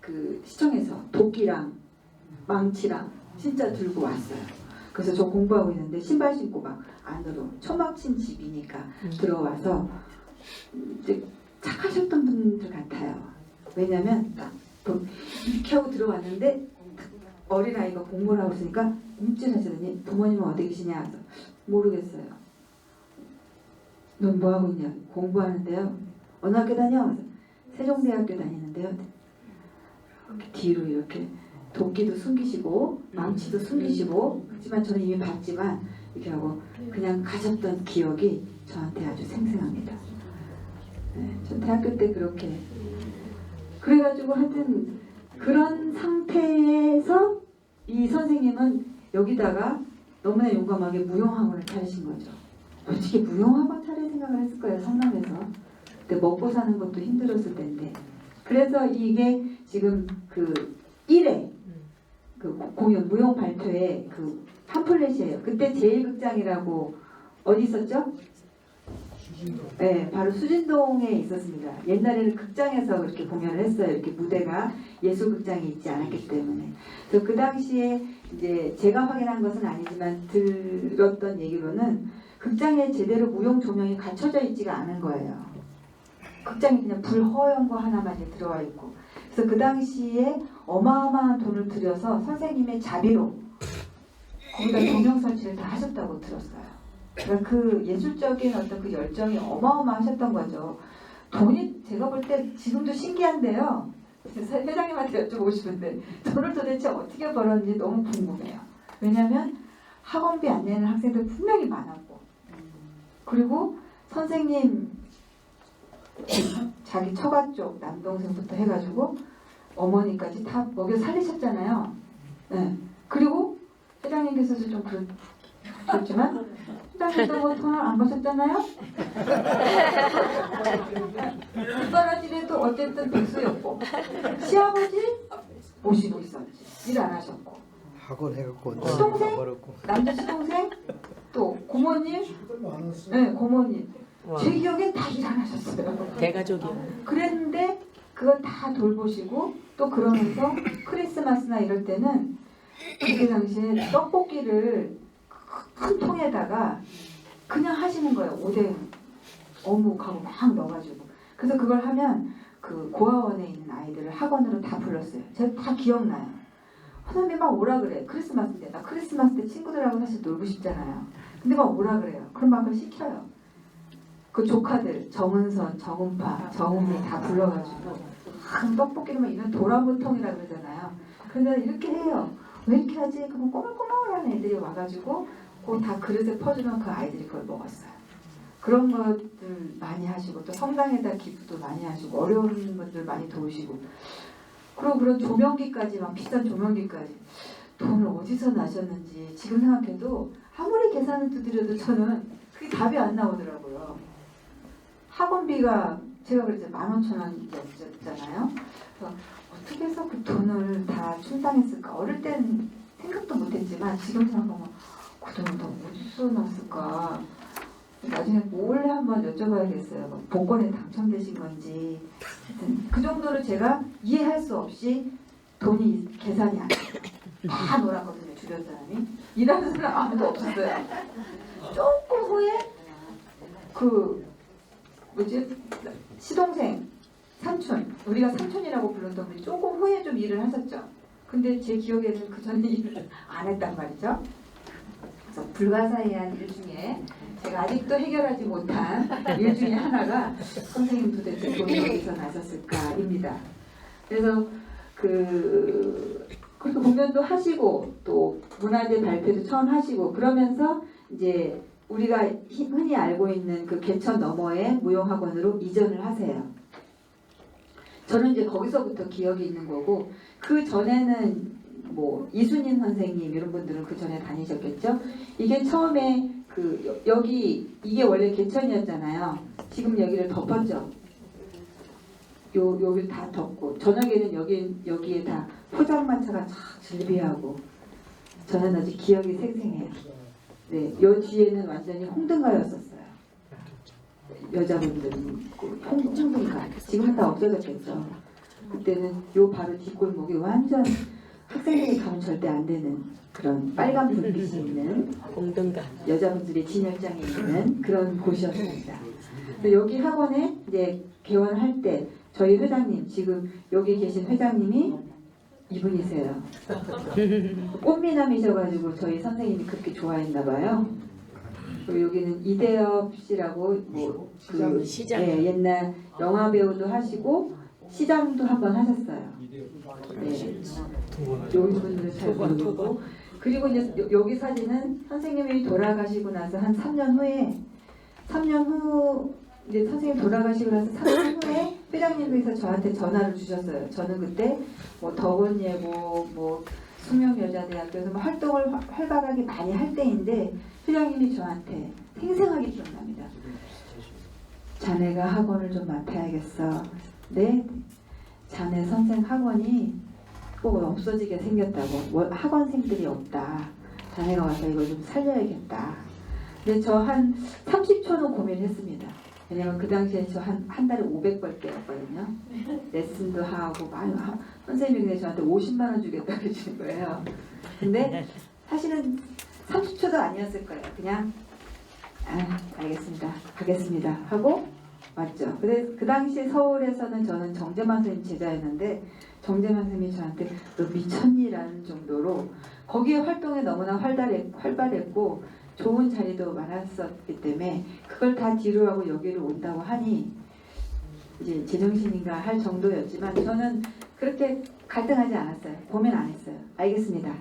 그 시청에서 도끼랑 망치랑 진짜 들고 왔어요. 그래서 저 공부하고 있는데 신발 신고 막 안으로 초막친 집이니까 들어와서 이제 착하셨던 분들 같아요. 왜냐면 딱 이렇게 하고 들어왔는데 어린아이가 공부를 하고 있으니까 움찔하시더니 부모님은 어디 계시냐? 그래서 모르겠어요. 넌 뭐하고 있냐? 공부하는데요. 어느 학교 다녀? 그래서 세종대학교 다니는데요. 이렇게 뒤로 이렇게 도끼도 숨기시고 망치도 숨기시고, 하지만 저는 이미 봤지만 이렇게 하고 그냥 가셨던 기억이 저한테 아주 생생합니다. 네, 전 대학교 때 그렇게 그래가지고 하여튼 그런 상태에서 이 선생님은 여기다가 너무나 용감하게 무용학원을 차리신 거죠. 솔직히 무용학원 차릴 생각을 했을 거예요, 성남에서. 그때 먹고 사는 것도 힘들었을 텐데. 그래서 이게 지금 그 1회 그 공연 무용 발표회 그 팜플렛이에요. 그때 제일극장이라고 어디 있었죠? 네, 바로 수진동에 있었습니다. 옛날에는 극장에서 그렇게 공연을 했어요. 이렇게 무대가 예술극장이 있지 않았기 때문에. 그래서 그 당시에 이제 제가 확인한 것은 아니지만 들었던 얘기로는 극장에 제대로 무용 조명이 갖춰져 있지가 않은 거예요. 극장이 그냥 불허연 거 하나만 이제 들어와 있고. 그래서 그 당시에 어마어마한 돈을 들여서 선생님의 자비로 거기다 조명 설치를 다 하셨다고 들었어요. 그러니까 그 예술적인 어떤 그 열정이 어마어마하셨던 거죠. 돈이 제가 볼 때 지금도 신기한데요. 회장님한테 여쭤보고 싶은데 돈을 도대체 어떻게 벌었는지 너무 궁금해요. 왜냐하면 학원비 안 내는 학생들 분명히 많았고, 그리고 선생님 자기 처가 쪽 남동생부터 해가지고 어머니까지 다 먹여 살리셨잖아요. 네. 그리고 회장님께서도 좀 그렇지만 회장님도 뭐 돈을 안 버셨잖아요. 뒷바라지에도 어쨌든 백수였고, 시아버지 모시고 있었지. 일 안 하셨고, 학원 해갖고 시동생, 벌었고. 남자 시동생, 또 고모님, 네, 고모님. 와, 제 기억에 다 일 안 하셨어요. 대가족이야. 그랬는데 그걸 다 돌보시고, 또 그러면서 크리스마스나 이럴 때는 그때 당시에 떡볶이를 큰 통에다가 그냥 하시는 거예요. 오뎅, 어묵하고 막 넣어가지고. 그래서 그걸 하면 그 고아원에 있는 아이들을 학원으로 다 불렀어요. 제가 다 기억나요. 선생님이 막 오라 그래. 크리스마스 때. 나 크리스마스 때 친구들하고 사실 놀고 싶잖아요. 근데 막 오라 그래요. 그럼 막 그걸 시켜요. 그 조카들, 정은선, 정은파, 정은미 다 불러가지고 떡볶이를 막 이런 도라무통이라 그러잖아요. 그래서 이렇게 해요. 왜 이렇게 하지? 그러면 꼬물꼬물한 애들이 와가지고 그 다 그릇에 퍼주면 그 아이들이 그걸 먹었어요. 그런 것들 많이 하시고, 또 성당에다 기부도 많이 하시고, 어려운 분들 많이 도우시고, 그리고 그런 조명기까지, 막 비싼 조명기까지 돈을 어디서 나셨는지 지금 생각해도 아무리 계산을 두드려도 저는 그게 답이 안 나오더라고요. 학원비가 제가 그랬죠. 15,000원이었잖아요. 그래서 어떻게 해서 그 돈을 다 충당했을까? 어릴 땐 생각도 못했지만 지금 생각하면 그 돈을 다 어디서 났을까? 나중에 뭘 한번 여쭤봐야겠어요. 뭐 복권에 당첨되신 건지. 하여튼 그 정도로 제가 이해할 수 없이 돈이 계산이 안 돼요. 다 놀았거든요. 주변 사람이. 일하는 사람 아무도 없었어요. 조금 후에 그 뭐지 시동생 삼촌 우리가 삼촌이라고 불렀던 분이 조금 후에 좀 일을 하셨죠. 근데 제 기억에는 그 전에 일을 안 했단 말이죠. 그래서 불가사의한 일 중에 제가 아직도 해결하지 못한 일 중에 하나가 선생님 도대체 돈이 어디서 나셨을까입니다. 그래서 그렇게 공연도 하시고 또 문화재 발표도 처음 하시고 그러면서 이제 우리가 흔히 알고 있는 그 개천 너머의 무용학원으로 이전을 하세요. 저는 이제 거기서부터 기억이 있는 거고 그 전에는 뭐 이순인 선생님 이런 분들은 그 전에 다니셨겠죠. 이게 처음에 여기 이게 원래 개천이었잖아요. 지금 여기를 덮었죠. 여기를 다 덮고 저녁에는 여기에 다 포장마차가 쫙 즐비하고 저는 아직 기억이 생생해요. 네, 요 뒤에는 완전히 홍등가였었어요. 여자분들은 홍등가. 지금은 다 없어졌겠죠. 그때는 요 바로 뒷골목이 완전 학생들이 가면 절대 안 되는 그런 빨간 불빛이 있는 공등가. 여자분들이 진열장에 있는 그런 곳이었습니다. 여기 학원에 이제 개원할 때 저희 회장님 지금 여기 계신 회장님이 이분이세요. 꽃미남이셔가지고 저희 선생님이 그렇게 좋아했나 봐요. 그리고 여기는 이대엽 씨라고 시장. 예, 옛날 영화 배우도 하시고 시장도 한번 하셨어요. 네. 여기 분들은 잘 모르고 그리고 이제 여기 사진은 선생님이 돌아가시고 나서 한 3년 후 이제 선생님 돌아가시고 나서 3년 후에 회장님께서 저한테 전화를 주셨어요. 저는 그때 뭐 덕원예고 뭐 숙명여자대학교에서 뭐 활동을 활발하게 많이 할 때인데 회장님이 저한테 생생하게 기억납니다. 자네가 학원을 좀 맡아야겠어. 네? 자네 선생 학원이 꼭 없어지게 생겼다고. 학원생들이 없다. 자네가 와서 이걸 좀 살려야겠다. 근데 저 한 30초는 고민했습니다. 왜냐면 그 당시에 저 한 달에 500벌대였거든요. 레슨도 하고 많이 선생님이 저한테 50만 원 주겠다 그러시는 거예요. 근데 사실은 30초도 아니었을 거예요. 그냥 알겠습니다. 가겠습니다 하고 왔죠. 근데 그 당시 서울에서는 저는 정재만 선생님 제자였는데 정재만 선생님이 저한테 너 미쳤니라는 정도로 거기에 활동에 너무나 활발했고 좋은 자리도 많았었기 때문에 그걸 다 뒤로 하고 여기를 온다고 하니 이제 제정신인가 할 정도였지만 저는 그렇게 갈등하지 않았어요. 고민 안 했어요. 알겠습니다.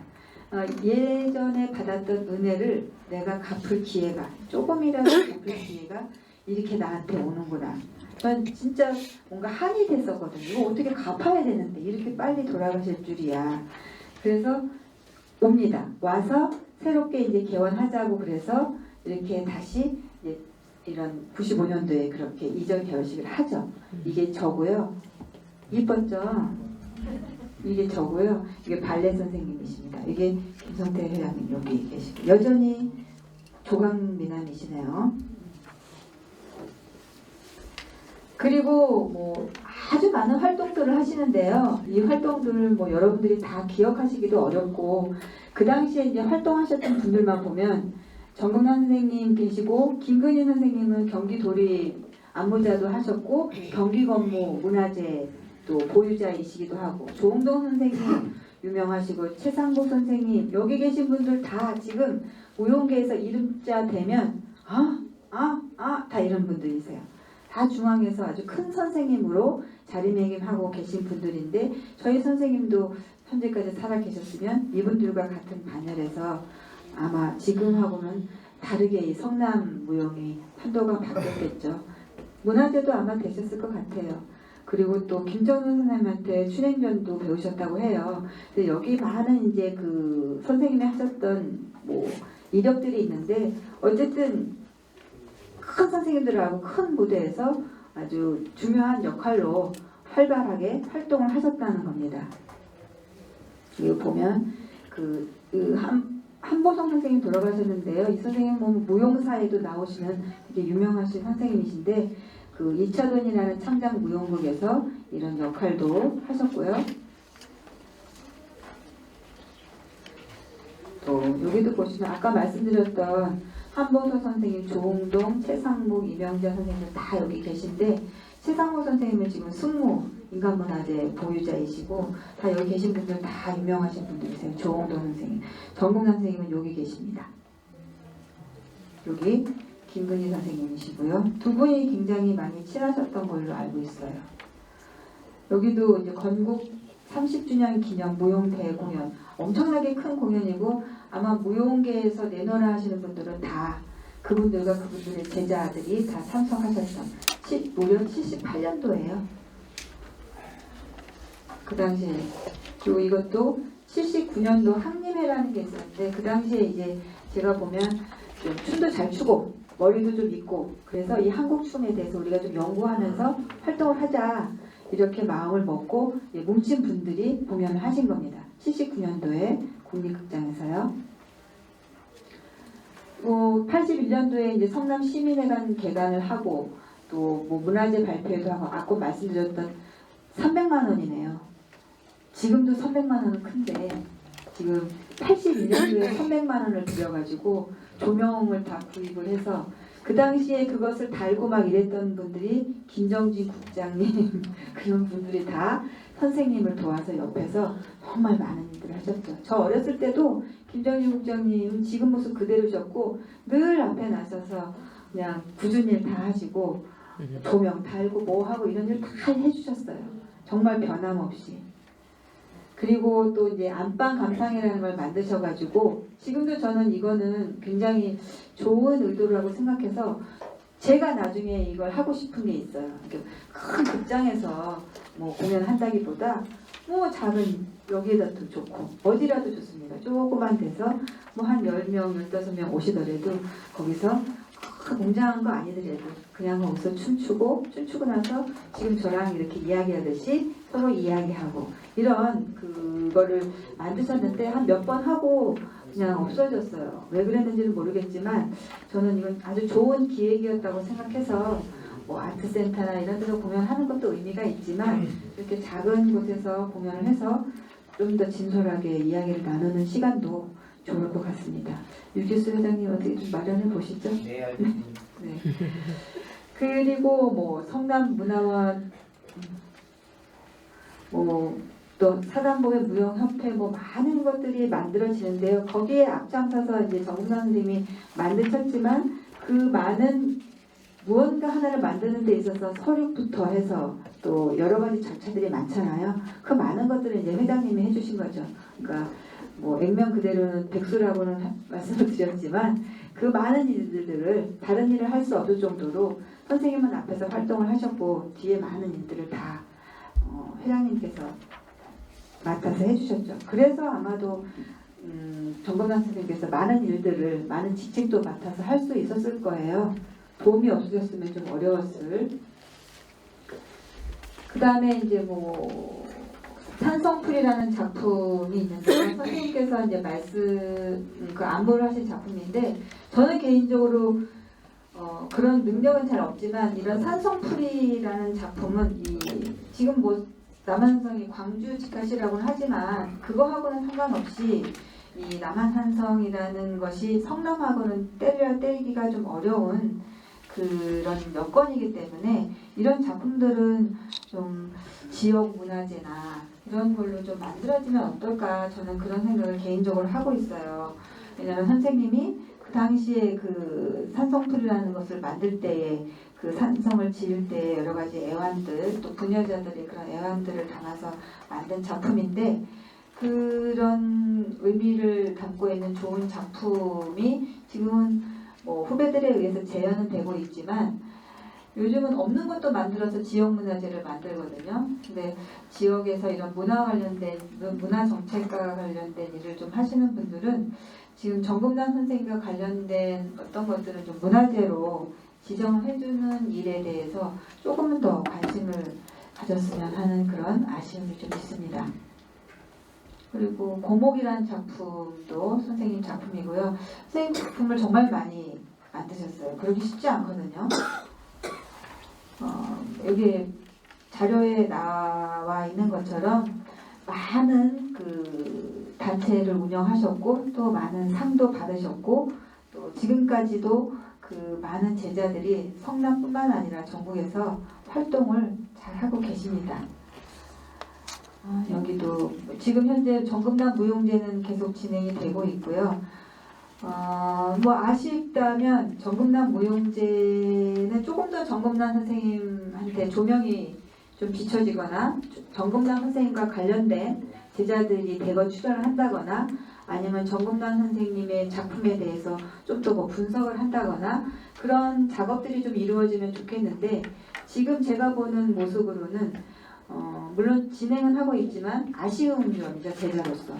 예전에 받았던 은혜를 내가 갚을 기회가 조금이라도 갚을 기회가 이렇게 나한테 오는구나. 전 진짜 뭔가 한이 됐었거든요. 이거 어떻게 갚아야 되는데 이렇게 빨리 돌아가실 줄이야. 그래서 옵니다. 와서 새롭게 이제 개원하자고 그래서 이렇게 다시 이제 이런 95년도에 그렇게 이전 개원식을 하죠. 이게 저고요. 이뻤죠? 이게 저고요. 이게 발레 선생님이십니다. 이게 김성태 회장님 여기 계시고 여전히 조강미남이시네요. 그리고 뭐 아주 많은 활동들을 하시는데요. 이 활동들을 뭐 여러분들이 다 기억하시기도 어렵고 그 당시에 이제 활동하셨던 분들만 보면 정금란 선생님 계시고 김근희 선생님은 경기도립 안무자도 하셨고 경기건무 문화재 또 보유자이시기도 하고 조홍동 선생님 유명하시고 최상복 선생님 여기 계신 분들 다 지금 무용계에서 이름자 되면 다 이런 분들이세요. 다 중앙에서 아주 큰 선생님으로 자리매김하고 계신 분들인데 저희 선생님도 현재까지 살아 계셨으면 이분들과 같은 반열에서 아마 지금하고는 다르게 이 성남 무용이 판도가 바뀌었겠죠. 문화재도 아마 되셨을 것 같아요. 그리고 또 김정은 선생님한테 춘행전도 배우셨다고 해요. 근데 여기 많은 이제 그 선생님이 하셨던 뭐 이력들이 있는데 어쨌든 큰 선생님들하고 큰 무대에서 아주 중요한 역할로 활발하게 활동을 하셨다는 겁니다. 여기 보면 한보성 선생님 돌아가셨는데요. 이 선생님은 무용사에도 나오시는 되게 유명하신 선생님이신데 그 이차돈이라는 창작 무용극에서 이런 역할도 하셨고요. 또 여기도 보시면 아까 말씀드렸던 한보성 선생님, 조홍동, 최상목, 이명자 선생님들 다 여기 계신데 최상목 선생님은 지금 승무 인간문화재 보유자이시고 다 여기 계신 분들 다 유명하신 분들이세요. 조홍동 선생님, 정국남 선생님은 여기 계십니다. 여기 김근희 선생님이시고요. 두 분이 굉장히 많이 친하셨던 걸로 알고 있어요. 여기도 이제 건국 30주년 기념 무용 대공연, 엄청나게 큰 공연이고 아마 무용계에서 내노라 하시는 분들은 다 그분들과 그분들의 제자들이 다 참석하셨던 무려 78년도예요. 그 당시에. 그리고 이것도 79년도 항림회라는 게 있었는데 그 당시에 이제 제가 보면 좀 춤도 잘 추고 머리도 좀 있고 그래서 이 한국춤에 대해서 우리가 좀 연구하면서 활동을 하자 이렇게 마음을 먹고 뭉친 분들이 공연을 하신 겁니다. 79년도에 국립극장에서요. 81년도에 이제 성남 시민회관 개관을 하고 또 뭐 문화재 발표회도 하고 아까 말씀드렸던 300만 원이네요. 지금도 300만 원은 큰데 지금 81년도에 300만 원을 들여가지고 조명을 다 구입을 해서 그 당시에 그것을 달고 막 이랬던 분들이 김정진 국장님 그런 분들이 다 선생님을 도와서 옆에서 정말 많은 일들을 하셨죠. 저 어렸을 때도 김정진 국장님 지금 모습 그대로셨고 늘 앞에 나서서 그냥 굳은 일 다 하시고 조명 달고 뭐 하고 이런 일 다 해주셨어요. 정말 변함없이. 그리고 또 이제 안방 감상이라는 걸 만드셔가지고 지금도 저는 이거는 굉장히 좋은 의도라고 생각해서 제가 나중에 이걸 하고 싶은 게 있어요. 큰 극장에서 뭐 공연한다기보다 뭐 작은 여기에다도 좋고 어디라도 좋습니다. 조그만 데서 뭐 한 10명, 15명 오시더라도 거기서 공장한 거 아니더라도 그냥 거기서 춤추고 나서 지금 저랑 이렇게 이야기하듯이 서로 이야기하고 이런 그거를 만드셨는데 한 몇 번 하고 그냥 없어졌어요. 왜 그랬는지는 모르겠지만 저는 이건 아주 좋은 기획이었다고 생각해서 뭐 아트센터나 이런 데서 공연하는 것도 의미가 있지만 이렇게 작은 곳에서 공연을 해서 좀 더 진솔하게 이야기를 나누는 시간도 좋을 것 같습니다. 유기수 회장님 어떻게 좀 마련해 보시죠? 네, 알겠습니다. 네. 그리고 뭐 성남문화원 뭐 또 사단법의 무용협회 뭐 많은 것들이 만들어지는데요. 거기에 앞장서서 이제 정국남 선생님이 만드셨지만 그 많은 무언가 하나를 만드는 데 있어서 서류부터 해서 또 여러 가지 절차들이 많잖아요. 그 많은 것들을 이제 회장님이 해주신 거죠. 그러니까 뭐 액면 그대로는 백수라고는 말씀을 드렸지만 그 많은 일들을 다른 일을 할 수 없을 정도로 선생님은 앞에서 활동을 하셨고 뒤에 많은 일들을 다 회장님께서 맡아서 해주셨죠. 그래서 아마도 정건남 선생님께서 많은 일들을 많은 지책도 맡아서 할 수 있었을 거예요. 도움이 없으셨으면 좀 어려웠을. 그 다음에 이제 뭐 산성풀이라는 작품이 있는데 선생님께서 이제 그 안무를 하신 작품인데 저는 개인적으로 그런 능력은 잘 없지만 이런 산성풀이라는 작품은 지금 뭐 남한산성이 광주 직화시라고는 하지만 그거하고는 상관없이 이 남한산성이라는 것이 성남하고는 때리기가 좀 어려운 그런 여건이기 때문에 이런 작품들은 좀 지역 문화재나 이런 걸로 좀 만들어지면 어떨까 저는 그런 생각을 개인적으로 하고 있어요. 왜냐하면 선생님이 그 당시에 그 산성풀이라는 것을 만들 때에 그 산성을 지을 때 여러 가지 애완들 또 부녀자들의 그런 애완들을 담아서 만든 작품인데 그런 의미를 담고 있는 좋은 작품이 지금은 뭐 후배들에 의해서 재현은 되고 있지만 요즘은 없는 것도 만들어서 지역 문화재를 만들거든요. 근데 지역에서 이런 문화 관련된 문화 정책과 관련된 일을 좀 하시는 분들은 지금 정국남 선생님과 관련된 어떤 것들은 좀 문화재로 지정을 해주는 일에 대해서 조금은 더 관심을 가졌으면 하는 그런 아쉬움이 좀 있습니다. 그리고 고목이라는 작품도 선생님 작품이고요. 선생님 작품을 정말 많이 만드셨어요. 그러기 쉽지 않거든요. 여기 자료에 나와 있는 것처럼 많은 그 단체를 운영하셨고 또 많은 상도 받으셨고 또 지금까지도 그 많은 제자들이 성남뿐만 아니라 전국에서 활동을 잘 하고 계십니다. 여기도 지금 현재 정금남 무용제는 계속 진행이 되고 있고요. 뭐 아쉽다면 정금남 무용제는 조금 더 정금남 선생님한테 조명이 좀 비춰지거나 정금남 선생님과 관련된 제자들이 대거 출연을 한다거나 아니면 정금남 선생님의 작품에 대해서 좀 더 뭐 분석을 한다거나 그런 작업들이 좀 이루어지면 좋겠는데 지금 제가 보는 모습으로는 물론 진행은 하고 있지만 아쉬운 점이죠. 제자로서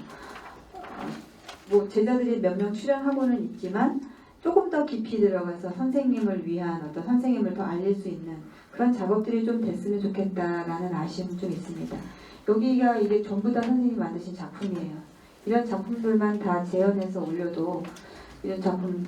뭐 제자들이 몇 명 출연하고는 있지만 조금 더 깊이 들어가서 선생님을 위한 어떤 선생님을 더 알릴 수 있는 그런 작업들이 좀 됐으면 좋겠다라는 아쉬움이 좀 있습니다. 여기가 이게 전부 다 선생님이 만드신 작품이에요. 이런 작품들만 다 재현해서 올려도 이런 작품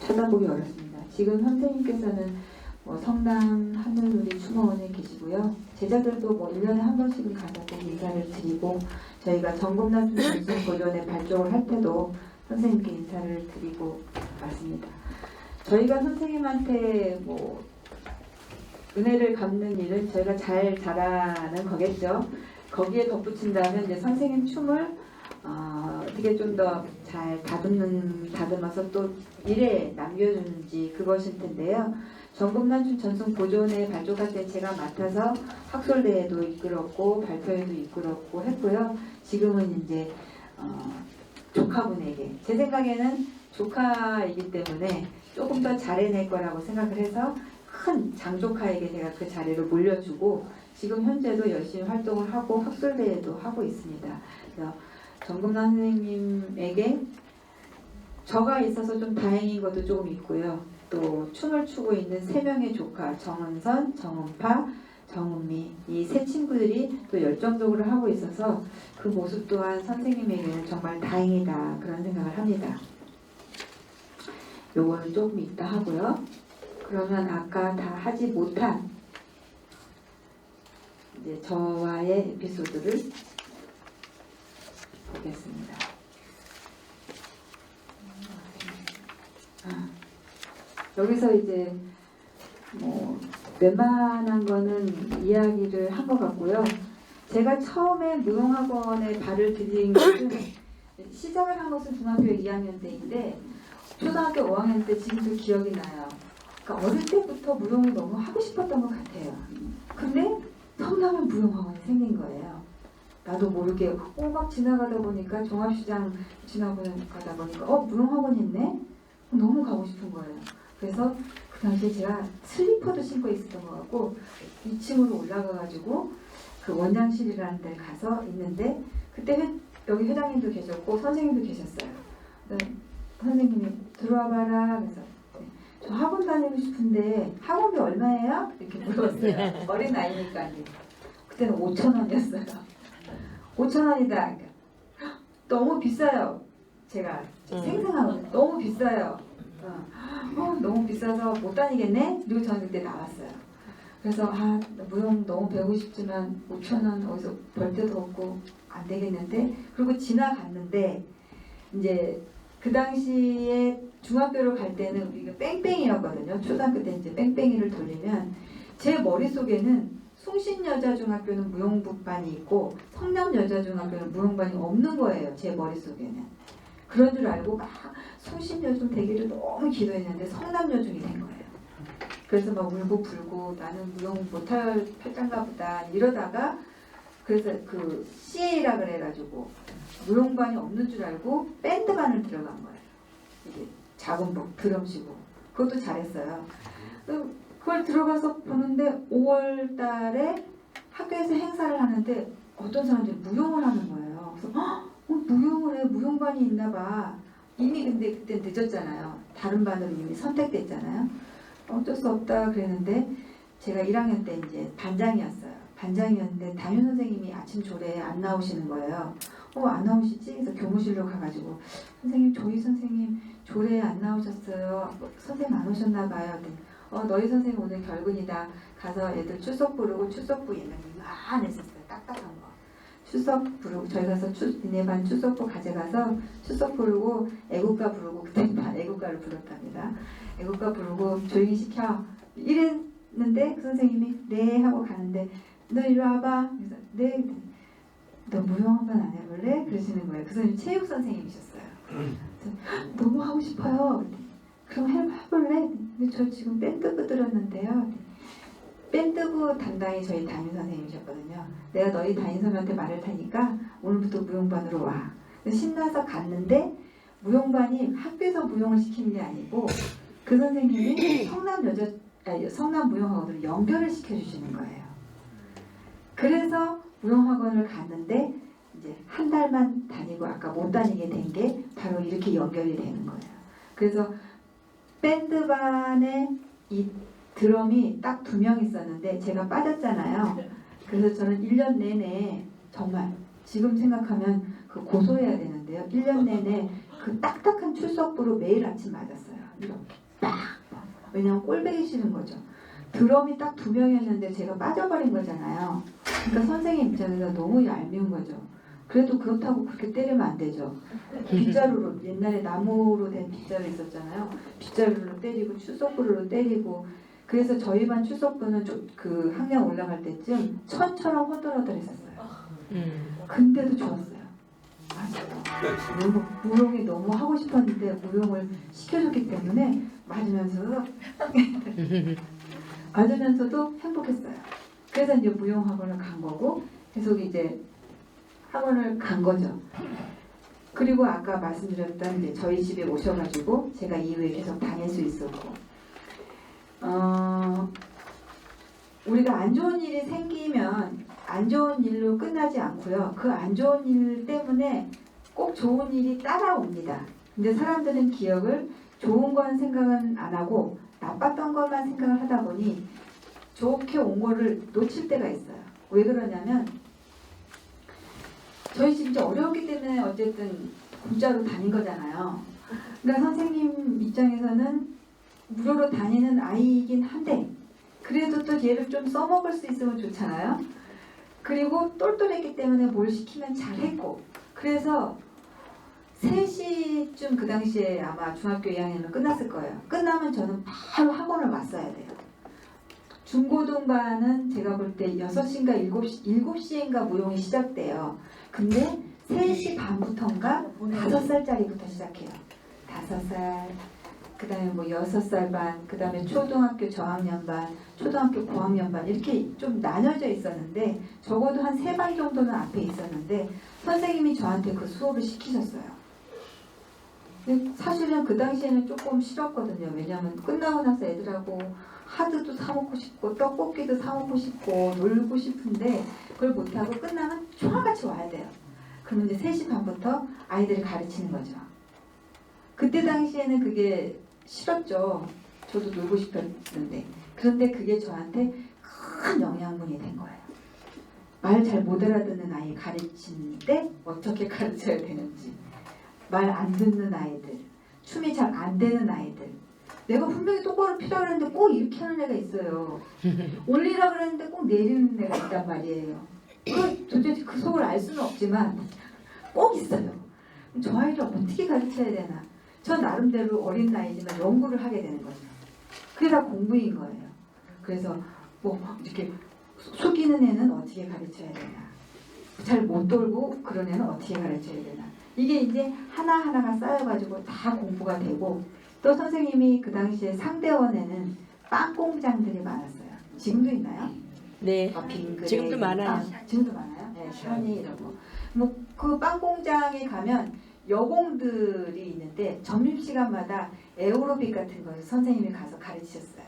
찾아보기 어렵습니다. 지금 선생님께서는 뭐 성남 하늘누리 추모원에 계시고요. 제자들도 뭐 1년에 한 번씩은 가서 꼭 인사를 드리고 저희가 정금남 전승보존에 발족을 할 때도 선생님께 인사를 드리고 왔습니다. 저희가 선생님한테 뭐 은혜를 갚는 일은 저희가 잘 잘하는 거겠죠. 거기에 덧붙인다면 이제 선생님 춤을 어떻게 좀 더 잘 다듬어서 또 일에 남겨주는지 그것일 텐데요. 정금남 전승 보존에 발족할 때 제가 맡아서 학술대회도 이끌었고 발표회도 이끌었고 했고요. 지금은 이제 조카분에게 제 생각에는 조카이기 때문에 조금 더 잘해낼 거라고 생각을 해서 큰 장조카에게 제가 그 자리를 물려주고 지금 현재도 열심히 활동을 하고 학술대회도 하고 있습니다. 그래서 정금남 선생님에게 저가 있어서 좀 다행인 것도 조금 있고요. 또 춤을 추고 있는 3명의 조카 정은선, 정은파, 정은미 이 3친구들이 또 열정적으로 하고 있어서 그 모습 또한 선생님에게는 정말 다행이다 그런 생각을 합니다. 요거는 조금 이따 하고요. 그러면 아까 다 하지 못한 이제 저와의 에피소드를 보겠습니다. 여기서 이제 뭐 웬만한 거는 이야기를 한 것 같고요. 제가 처음에 무용학원에 발을 디딘 것은 시작을 한 것은 중학교 2학년 때인데 초등학교 5학년 때 지금도 기억이 나요. 그러니까 어릴 때부터 무용을 너무 하고 싶었던 것 같아요. 근데 성남에 무용학원이 생긴 거예요. 나도 모르게 막 지나가다 보니까 종합시장 지나가다 보니까 무용학원 있네? 너무 가고 싶은 거예요. 그래서 그 당시에 제가 슬리퍼도 신고 있었던 것 같고 2층으로 올라가가지고 그 원장실이라는 데 가서 있는데 그때 여기 회장님도 계셨고 선생님도 계셨어요. 선생님이 들어와 봐라. 그래서 저 학원 다니고 싶은데 학원비 얼마예요? 이렇게 물어봤어요. 어린 나이니까. 그때는 5,000원이었어요. 5,000원이다. 너무 비싸요. 제가 생생하고 너무 비싸요. 너무 비싸서 못 다니겠네? 그리고 저는 그때 나왔어요. 그래서 무용 너무 배우고 싶지만 5,000원 어디서 벌 데도 없고 안 되겠는데 그리고 지나갔는데 이제 그 당시에 중학교를 갈 때는 우리가 뺑뺑이였거든요. 초등학교 때 이제 뺑뺑이를 돌리면 제 머릿속에는 숭신여자중학교는 무용부반이 있고 성남여자중학교는 무용반이 없는 거예요. 제 머릿속에는. 그런 줄 알고 막 숭신여중 되기를 너무 기도했는데 성남여중이 된 거예요. 그래서 막 울고 불고 나는 무용 못할 팔짱가 보다 이러다가 그래서 그 CA라 그래가지고 무용반이 없는 줄 알고 밴드반을 들어간 거예요. 이게 작은 복 드럼 치고 그것도 잘했어요. 그걸 들어가서 보는데 5월 달에 학교에서 행사를 하는데 어떤 사람들이 무용을 하는 거예요. 그래서 무용을 해. 무용반이 있나 봐. 이미 근데 그때 늦었잖아요. 다른 반으로 이미 선택됐잖아요. 어쩔 수 없다 그랬는데 제가 1학년 때 이제 반장이었어요. 반장이었는데 담임 선생님이 아침 조례에 안 나오시는 거예요. 안 나오시지? 그래서 교무실로 가가지고 선생님 조이 선생님 조례에 안 나오셨어요. 선생님 안 오셨나 봐요. 너희 선생님 오늘 결근이다. 가서 애들 출석 부르고 출석부 옛날에 막 냈었어요. 딱딱한 거. 출석 부르고 저희 가서 니네 반 출석부 가져가서 출석 부르고 애국가 부르고 그때 반 애국가를 불렀답니다. 애국가 부르고 조용히 시켜 이랬는데 그 선생님이 네 하고 가는데 너 이리 와봐. 그래서 네. 너 무용 한번 안 해볼래? 그러시는 거예요. 그 선생님 체육 선생님이셨어요. 그래서 너무 하고 싶어요. 그럼 해볼래? 근데 저 지금 밴드부 들었는데요. 밴드부 담당이 저희 담임 선생님이셨거든요. 내가 너희 담임 선생님한테 말할 테니까 오늘부터 무용반으로 와. 그래서 신나서 갔는데 무용반이 학교에서 무용을 시키는 게 아니고 그 선생님이 성남 무용학원으로 연결을 시켜주시는 거예요. 그래서 무용학원을 갔는데 이제 한 달만 다니고 아까 못 다니게 된 게 바로 이렇게 연결이 되는 거예요. 그래서 밴드반에 이 드럼이 딱 2명 있었는데 제가 빠졌잖아요. 그래서 저는 1년 내내 정말 지금 생각하면 그 고소해야 되는데요. 1년 내내 그 딱딱한 출석부로 매일 아침 맞았어요. 이렇게 딱. 왜냐면 꼴배기 싫은 거죠. 드럼이 딱 2명이었는데 제가 빠져버린 거잖아요. 그러니까 선생님 입장에서 너무 얄미운 거죠. 그래도 그렇다고 그렇게 때리면 안 되죠. 빗자루로 옛날에 나무로 된 빗자루 있었잖아요. 빗자루로 때리고 출석부로 때리고 그래서 저희 반 출석부는 그 학년 올라갈 때쯤 천처럼 허들허들했었어요. 근데도 좋았어요. 맞아요. 너무 무용이 너무 하고 싶었는데 무용을 시켜줬기 때문에 맞으면서도 행복했어요. 그래서 이제 무용학원을 간 거고 계속 이제 학원을 간 거죠. 그리고 아까 말씀드렸던 이제 저희 집에 오셔가지고 제가 이후에 계속 다닐 수 있었고 우리가 안 좋은 일이 생기면 안 좋은 일로 끝나지 않고요. 그 안 좋은 일 때문에 꼭 좋은 일이 따라옵니다. 근데 사람들은 기억을 좋은 건 생각은 안 하고 나빴던 것만 생각을 하다 보니 좋게 온 거를 놓칠 때가 있어요. 왜 그러냐면 저희 진짜 어려웠기 때문에 어쨌든 공짜로 다닌 거잖아요. 그러니까 선생님 입장에서는 무료로 다니는 아이이긴 한데 그래도 또 얘를 좀 써먹을 수 있으면 좋잖아요. 그리고 똘똘했기 때문에 뭘 시키면 잘했고 그래서 3시쯤 그 당시에 아마 중학교 2학년은 끝났을 거예요. 끝나면 저는 바로 학원을 왔어야 돼요. 중고등반은 제가 볼 때 6시인가 7시인가 무용이 시작돼요. 근데 3시 반부터인가 5살짜리부터 시작해요. 5살, 그 다음에 뭐 6살 반, 그 다음에 초등학교 저학년 반, 초등학교 고학년 반 이렇게 좀 나뉘어져 있었는데 적어도 한 3반 정도는 앞에 있었는데 선생님이 저한테 그 수업을 시키셨어요. 근데 사실은 그 당시에는 조금 싫었거든요. 왜냐하면 끝나고 나서 애들하고 하드도 사 먹고 싶고 떡볶이도 사 먹고 싶고 놀고 싶은데 그걸 못하고 끝나면 총알같이 와야 돼요. 그러면 이제 3시 반부터 아이들을 가르치는 거죠. 그때 당시에는 그게 싫었죠. 저도 놀고 싶었는데. 그런데 그게 저한테 큰 영양분이 된 거예요. 말 잘 못 알아듣는 아이 가르치는 때 어떻게 가르쳐야 되는지, 말 안 듣는 아이들, 춤이 잘 안 되는 아이들, 내가 분명히 똑바로 피라 그랬는데 꼭 이렇게 하는 애가 있어요. 올리라 그랬는데 꼭 내리는 애가 있단 말이에요. 도대체 그 속을 알 수는 없지만 꼭 있어요. 저 아이를 어떻게 가르쳐야 되나. 저 나름대로 어린 나이지만 연구를 하게 되는 거죠. 그게 다 공부인 거예요. 그래서 뭐 이렇게 속이는 애는 어떻게 가르쳐야 되나. 잘 못 돌고 그런 애는 어떻게 가르쳐야 되나. 이게 이제 하나하나가 쌓여가지고 다 공부가 되고 또 선생님이 그 당시에 상대원에는 빵 공장들이 많았어요. 지금도 있나요? 네. 빙그레, 지금도 많아요. 지금도 많아요? 네, 샤니 이러고. 뭐 그 빵 공장에 가면 여공들이 있는데 점심시간마다 에어로빅 같은 거 선생님이 가서 가르치셨어요.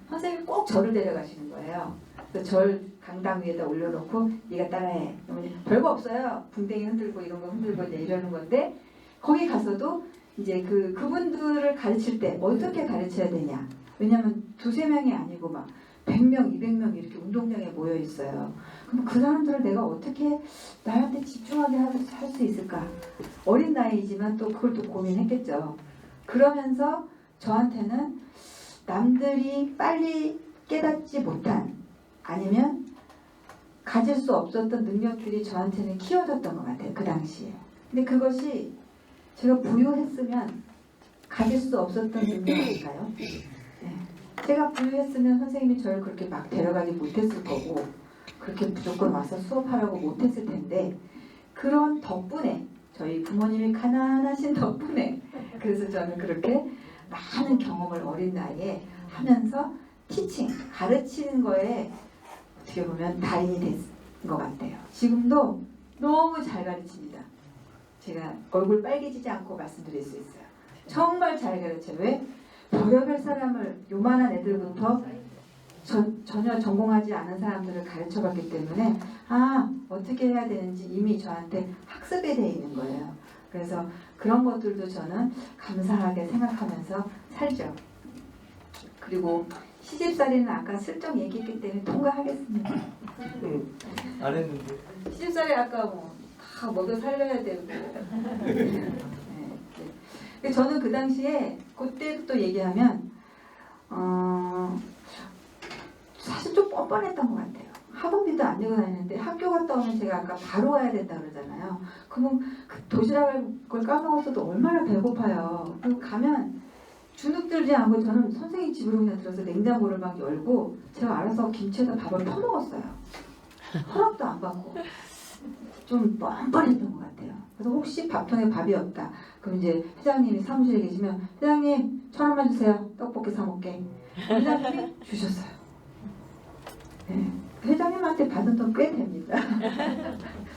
선생님이 꼭 저를 데려가시는 거예요. 그래서 절 강당 위에다 올려놓고 네가 따라해. 그러면 별거 없어요. 붕댕이 흔들고 이런 거 흔들고 이제 이러는 건데 거기 가서도 이제 그분들을 가르칠 때 어떻게 가르쳐야 되냐. 왜냐하면 두세 명이 아니고 막 100명, 200명 이렇게 운동장에 모여 있어요. 그럼 그 사람들을 내가 어떻게 나한테 집중하게 할 수 있을까? 어린 나이지만 또 그걸 또 고민했겠죠. 그러면서 저한테는 남들이 빨리 깨닫지 못한 아니면 가질 수 없었던 능력들이 저한테는 키워졌던 것 같아요. 그 당시에. 근데 그것이 제가 부유했으면 가질 수 없었던 능력일까요? 네. 제가 부유했으면 선생님이 저를 그렇게 막 데려가지 못했을 거고 그렇게 무조건 와서 수업하라고 못했을 텐데 그런 덕분에 저희 부모님이 가난하신 덕분에 그래서 저는 그렇게 많은 경험을 어린 나이에 하면서 티칭, 가르치는 거에 어떻게 보면 달인이 된 것 같아요. 지금도 너무 잘 가르칩니다. 제가 얼굴 빨개지지 않고 말씀드릴 수 있어요. 정말 잘 가르쳐요. 왜? 별의별 사람을 요만한 애들부터 전혀 전공하지 않은 사람들을 가르쳐봤기 때문에 어떻게 해야 되는지 이미 저한테 학습이 돼 있는 거예요. 그래서 그런 것들도 저는 감사하게 생각하면서 살죠. 그리고 시집살이는 아까 슬쩍 얘기했기 때문에 통과하겠습니다. 안 했는데. 시집살이 아까 뭐 다 먹여 살려야 되고. 네. 저는 그 당시에 그때 또 얘기하면 사실 좀 뻔뻔했던 것 같아요. 학원비도 안 내고 다니는데 학교 갔다 오면 제가 아까 바로 와야 된다 그러잖아요. 그러면 그 도시락을 까먹었어도 얼마나 배고파요. 그리고 가면 주눅 들지 않고 저는 선생님 집으로 그냥 들어서 냉장고를 막 열고 제가 알아서 김치에다 밥을 퍼먹었어요. 허락도 안 받고 좀 뻔뻔했던 것 같아요. 그래서 혹시 밥통에 밥이 없다. 그럼 이제 회장님이 사무실에 계시면 회장님 1,000원만 주세요. 떡볶이 사 먹게. 회장님이 주셨어요. 네. 회장님한테 받은 돈 꽤 됩니다.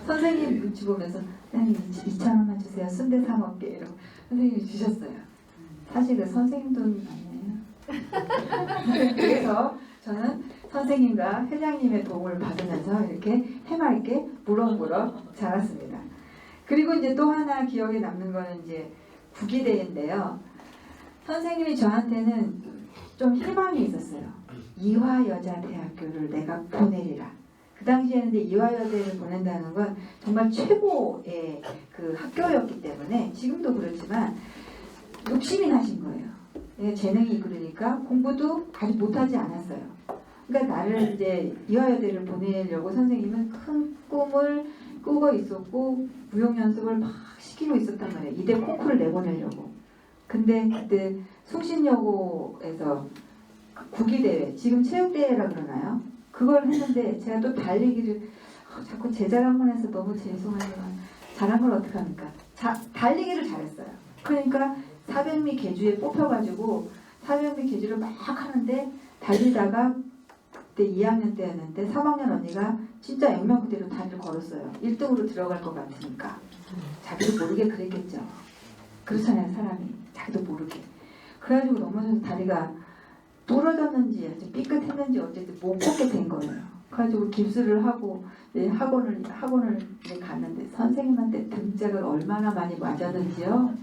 선생님 눈치 보면서 회장님 2,000원만 주세요. 순대 사 먹게 이러고 선생님이 주셨어요. 사실 그 선생님 돈 아니에요. 그래서 저는 선생님과 회장님의 도움을 받으면서 이렇게 해맑게 무럭무럭 자랐습니다. 그리고 이제 또 하나 기억에 남는 거는 이제 국의대인데요. 선생님이 저한테는 좀 희망이 있었어요. 이화여자대학교를 내가 보내리라. 그 당시에는 이제 이화여대를 보낸다는 건 정말 최고의 그 학교였기 때문에 지금도 그렇지만 욕심이 나신 거예요. 내가 재능이 그러니까 공부도 아직 못하지 않았어요. 그러니까 나를 이제 이화여대를 보내려고 선생님은 큰 꿈을 꾸고 있었고 무용 연습을 막 시키고 있었단 말이에요. 이대 콩쿠르를 내보내려고. 근데 그때 숭신여고에서 국의대회, 지금 체육대회라 그러나요? 그걸 했는데 제가 또 달리기를 자꾸 제 자랑만 해서 너무 죄송하지만 잘한 걸 어떡합니까? 달리기를 잘했어요. 그러니까 400미 계주에 뽑혀가지고 400미 계주를 막 하는데 달리다가 그때 2학년 때였는데 3학년 언니가 진짜 액면 그대로 다리를 걸었어요. 1등으로 들어갈 것 같으니까. 자기도 모르게 그랬겠죠. 그렇잖아요, 사람이. 자기도 모르게. 그래가지고 넘어져서 다리가 부러졌는지 아주 삐끗했는지 어쨌든 못 걷게 된 거예요. 그래가지고 깁스를 하고 학원을 갔는데 선생님한테 등짝을 얼마나 많이 맞았는지요.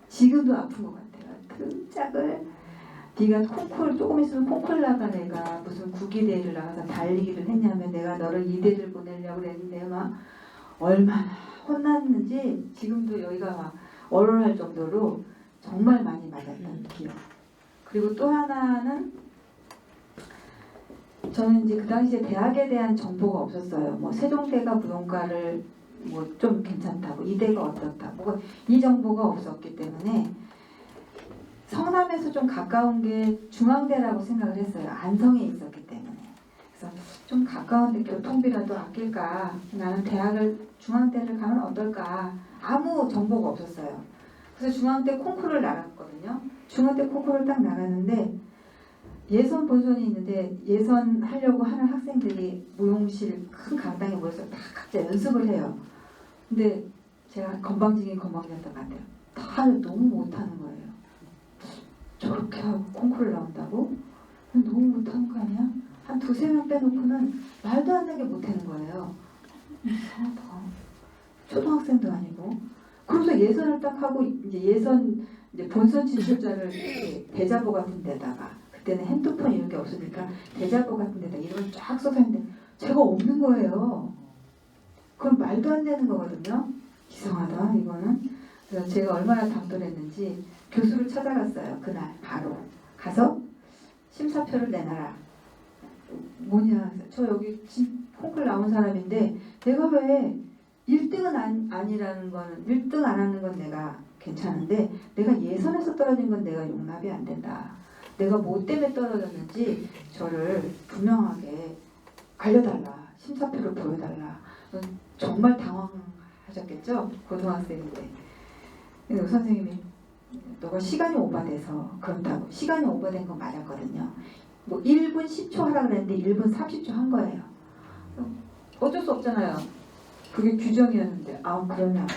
지금도 아픈 것 같아요. 등짝을 네가 콩쿨 조금 있으면 콩쿨 나가 내가 무슨 국의대를 나가서 달리기를 했냐면 내가 너를 이대를 보내려고 그랬는데 막 얼마나 혼났는지 지금도 여기가 막 얼얼할 정도로 정말 많이 맞았던 기억. 그리고 또 하나는 저는 이제 그 당시에 대학에 대한 정보가 없었어요. 뭐 세종대가 무용가를 뭐 좀 괜찮다고 이대가 어떻다. 뭐 이 정보가 없었기 때문에 성남에서 좀 가까운 게 중앙대라고 생각을 했어요. 안성에 있었기 때문에. 그래서 좀 가까운데 교통비라도 아낄까. 나는 중앙대를 가면 어떨까. 아무 정보가 없었어요. 그래서 중앙대 콩쿠르를 나갔거든요. 중앙대 콩쿠르를 딱 나갔는데 예선 본선이 있는데 예선 하려고 하는 학생들이 무용실 큰 강당에 모여서 다 각자 연습을 해요. 근데 제가 건방지긴 건방졌던 것 같아요. 다들 너무 못하는 거예요. 저렇게 하고 콩쿠르를 나온다고? 너무 못하는 거 아니야? 한 두세 명 빼놓고는 말도 안 되게 못하는 거예요. 이상하다. 초등학생도 아니고. 그래서 예선을 딱 하고 이제 예선 이제 본선 진출자를 대자보 같은 데다가 그때는 핸드폰 이런 게 없으니까 대자보 같은 데다 이름을 쫙 써서 했는데 제가 없는 거예요. 그럼 말도 안 되는 거거든요. 이상하다 이거는. 그래서 제가 얼마나 당돌했는지 교수를 찾아갔어요. 그날 바로 가서 심사표를 내놔라. 뭐냐, 저 여기 콩쿨 나온 사람인데 내가 왜 1등은 아니라는 거는 1등 안 하는 건 내가 괜찮은데 내가 예선에서 떨어진 건 내가 용납이 안 된다. 내가 뭐 때문에 떨어졌는지 저를 분명하게 알려달라. 심사표를 보여달라. 정말 당황하셨겠죠? 고등학생인데. 그래서 선생님이 너가 시간이 오버돼서 그렇다고. 시간이 오버된 건 맞았거든요. 뭐 1분 10초 하라 그랬는데 1분 30초 한 거예요. 어쩔 수 없잖아요. 그게 규정이었는데 그러면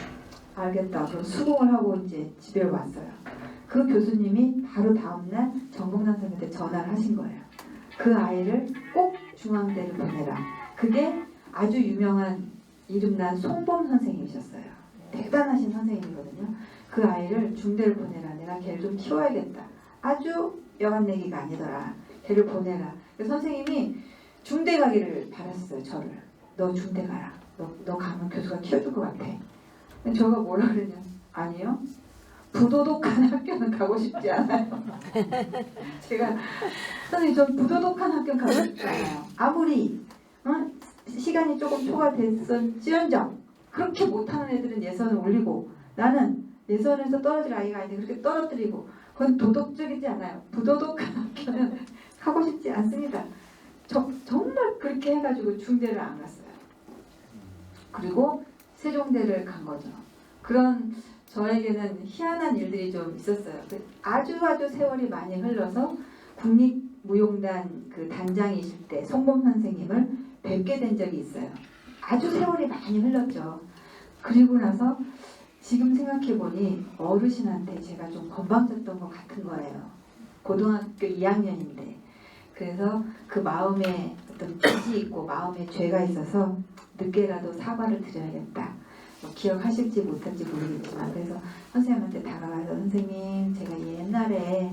알겠다. 그럼 수긍을 하고 이제 집에 왔어요. 그 교수님이 바로 다음날 정봉남 선생님한테 전화를 하신 거예요. 그 아이를 꼭 중앙대를 보내라. 그게 아주 유명한 이름난 송범 선생님이셨어요. 대단하신 선생님이거든요. 그 아이를 중대를 보내라. 내가 걔를 좀 키워야겠다. 아주 여간 내기가 아니더라. 걔를 보내라. 그래서 선생님이 중대 가기를 바랐어요. 저를. 너 중대 가라. 너 가면 교수가 키워줄 것 같아. 저가 뭐라 그러냐. 아니요. 부도덕한 학교는 가고 싶지 않아요. 제가 선생님 전 부도덕한 학교 가고 싶지 않아요. 아무리 시간이 조금 초과됐을지언정 그렇게 못하는 애들은 예선을 올리고 나는 예선에서 떨어질 아이가 아닌데 그렇게 떨어뜨리고 그건 도덕적이지 않아요. 부도덕한 학교는 가고 싶지 않습니다. 정말 그렇게 해가지고 중대를 안 갔어요. 그리고 세종대를 간 거죠. 그런 저에게는 희한한 일들이 좀 있었어요. 아주 세월이 많이 흘러서 국립무용단 그 단장이실 때 송범 선생님을 뵙게 된 적이 있어요. 아주 세월이 많이 흘렀죠. 그리고 나서 지금 생각해보니 어르신한테 제가 좀 건방졌던 것 같은 거예요. 고등학교 2학년인데. 그래서 그 마음에 어떤 빚이 있고 마음에 죄가 있어서 늦게라도 사과를 드려야겠다. 기억하실지 못할지 모르겠지만 그래서 선생님한테 다가가서 선생님 제가 옛날에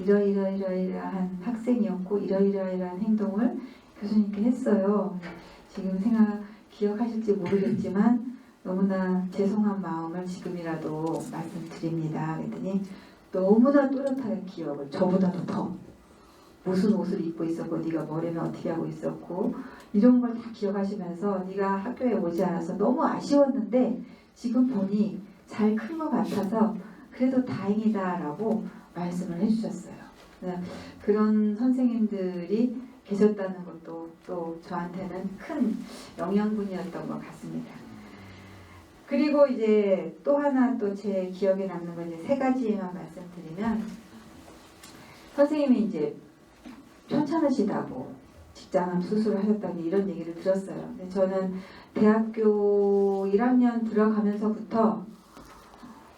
이러이러한 학생이었고 이러이러한 행동을 교수님께 했어요. 지금 기억하실지 모르겠지만 너무나 죄송한 마음을 지금이라도 말씀드립니다. 그랬더니 너무나 또렷하게 기억을 저보다도 더 무슨 옷을 입고 있었고 네가 머리는 어떻게 하고 있었고 이런 걸 다 기억하시면서 네가 학교에 오지 않아서 너무 아쉬웠는데 지금 보니 잘 큰 것 같아서 그래도 다행이다라고 말씀을 해주셨어요. 그런 선생님들이 계셨다는 것도 또 저한테는 큰 영양분이었던 것 같습니다. 그리고 이제 또 하나 또 제 기억에 남는 건 이제 세 가지만 말씀드리면 선생님이 이제 편찮으시다고 직장암 수술을 하셨다니 이런 얘기를 들었어요. 근데 저는 대학교 1학년 들어가면서부터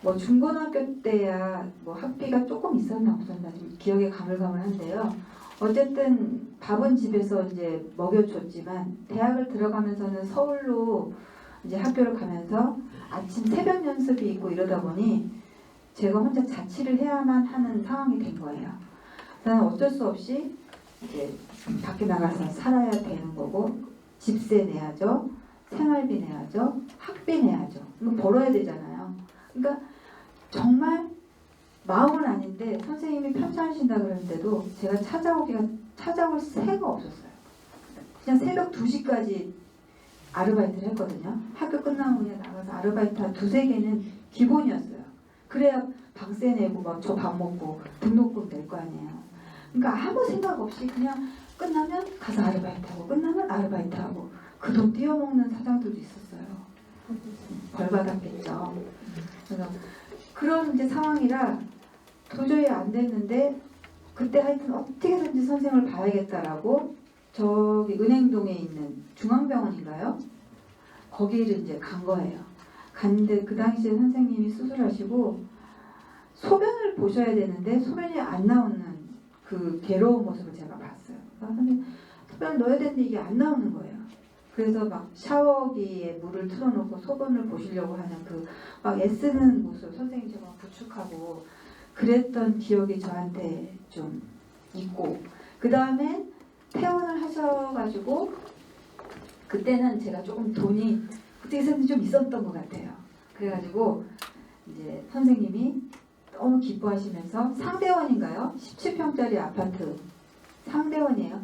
뭐 중고등학교 때야 뭐 학비가 조금 있었나 없었나 좀 기억에 가물가물한데요. 어쨌든 밥은 집에서 이제 먹여줬지만 대학을 들어가면서는 서울로 이제 학교를 가면서 아침 새벽 연습이 있고 이러다 보니 제가 혼자 자취를 해야만 하는 상황이 된 거예요. 저는 어쩔 수 없이 이제 밖에 나가서 살아야 되는 거고 집세 내야죠, 생활비 내야죠, 학비 내야죠. 이거 벌어야 되잖아요. 그러니까 정말 마음은 아닌데 선생님이 편찮으신다 그러는데도 제가 찾아올 새가 없었어요. 그냥 새벽 2시까지 아르바이트를 했거든요. 학교 끝나면 그냥 나가서 아르바이트 한 2-3개는 기본이었어요. 그래야 방세 내고 막 저 밥 먹고 등록금 낼 거 아니에요. 그러니까 아무 생각 없이 그냥 끝나면 가서 아르바이트하고 끝나면 아르바이트하고 그 돈 띄워먹는 사장들도 있었어요. 벌 받았겠죠. 그래서 그런 이제 상황이라 도저히 안 됐는데 그때 하여튼 어떻게든지 선생을 봐야겠다라고 저기 은행동에 있는 중앙병원인가요? 거기를 이제 간 거예요. 갔는데 그 당시에 선생님이 수술하시고 소변을 보셔야 되는데 소변이 안 나오는 그 괴로운 모습을 제가 봤어요. 선생님 소변을 넣어야 되는데 이게 안 나오는 거예요. 그래서 막 샤워기에 물을 틀어놓고 소변을 보시려고 하는 그 막 애쓰는 모습 선생님 제가 부축하고 그랬던 기억이 저한테 좀 있고 그 다음에 퇴원을 하셔가지고 그때는 제가 조금 돈이 어떻게 해서든 좀 있었던 것 같아요. 그래가지고 이제 선생님이 너무 기뻐하시면서 상대원인가요? 17평짜리 아파트 상대원이에요.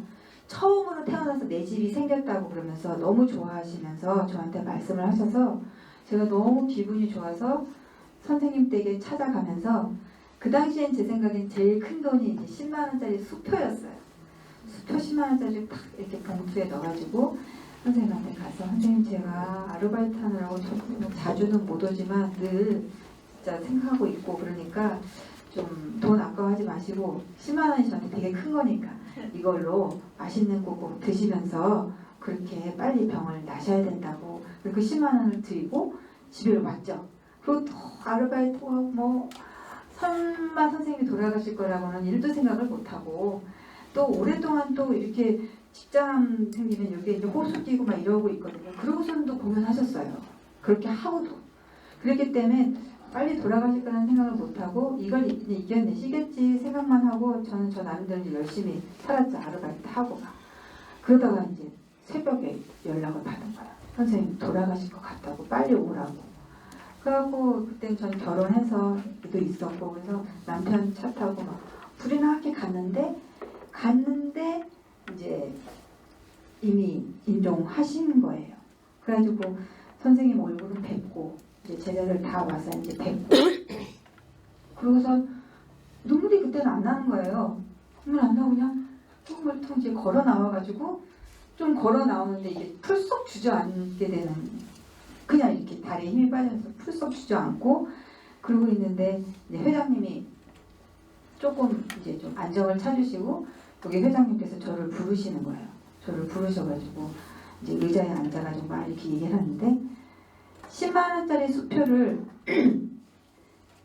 처음으로 태어나서 내 집이 생겼다고 그러면서 너무 좋아하시면서 저한테 말씀을 하셔서 제가 너무 기분이 좋아서 선생님 댁에 찾아가면서 그 당시엔 제 생각엔 제일 큰 돈이 이제 10만 원짜리 수표였어요. 수표 10만 원짜리 탁 이렇게 봉투에 넣어가지고 선생님한테 가서 선생님 제가 아르바이트 하느라고 자주는 못 오지만 늘 진짜 생각하고 있고 그러니까 좀 돈 아까워하지 마시고 10만 원이 저한테 되게 큰 거니까 이걸로 맛있는 거 꼭 드시면서 그렇게 빨리 병을 나셔야 된다고 그 10만 원을 드리고 집에 왔죠. 그리고 또 아르바이트하고 뭐 설마 선생님이 돌아가실 거라고는 일도 생각을 못하고 또 오랫동안 또 이렇게 직장 생기면 여기 이제 호수 끼고 막 이러고 있거든요. 그러고서는 또 공연하셨어요. 그렇게 하고도. 그렇기 때문에 빨리 돌아가실 거라는 생각을 못하고 이걸 이제 이겨내시겠지 생각만 하고 저는 저 나름대로 이제 열심히 살았죠. 아르바이트 하고 막. 그러다가 이제 새벽에 연락을 받은 거예요. 선생님 돌아가실 것 같다고 빨리 오라고. 그래갖고 그때 전 결혼해서 또 있었고 그래서 남편 차 타고 막 불이 나게 갔는데 이제 이미 임종하신 거예요. 그래가지고 선생님 얼굴은 뵙고 이제 제자들 다 와서 이제 뵙고 그러고서 눈물이 그때는 안 나는 거예요. 눈물 안 나고 그냥 퉁물퉁 이제 걸어 나와가지고 좀 걸어 나오는데 이게 풀썩 주저앉게 되는 그냥 이렇게 다리에 힘이 빠져서 풀썩 주저앉고 그러고 있는데 이제 회장님이 조금 이제 좀 안정을 찾으시고 여기 회장님께서 저를 부르시는 거예요. 저를 부르셔가지고 이제 의자에 앉아가지고 막 이렇게 얘기를 하는데 10만 원짜리 수표를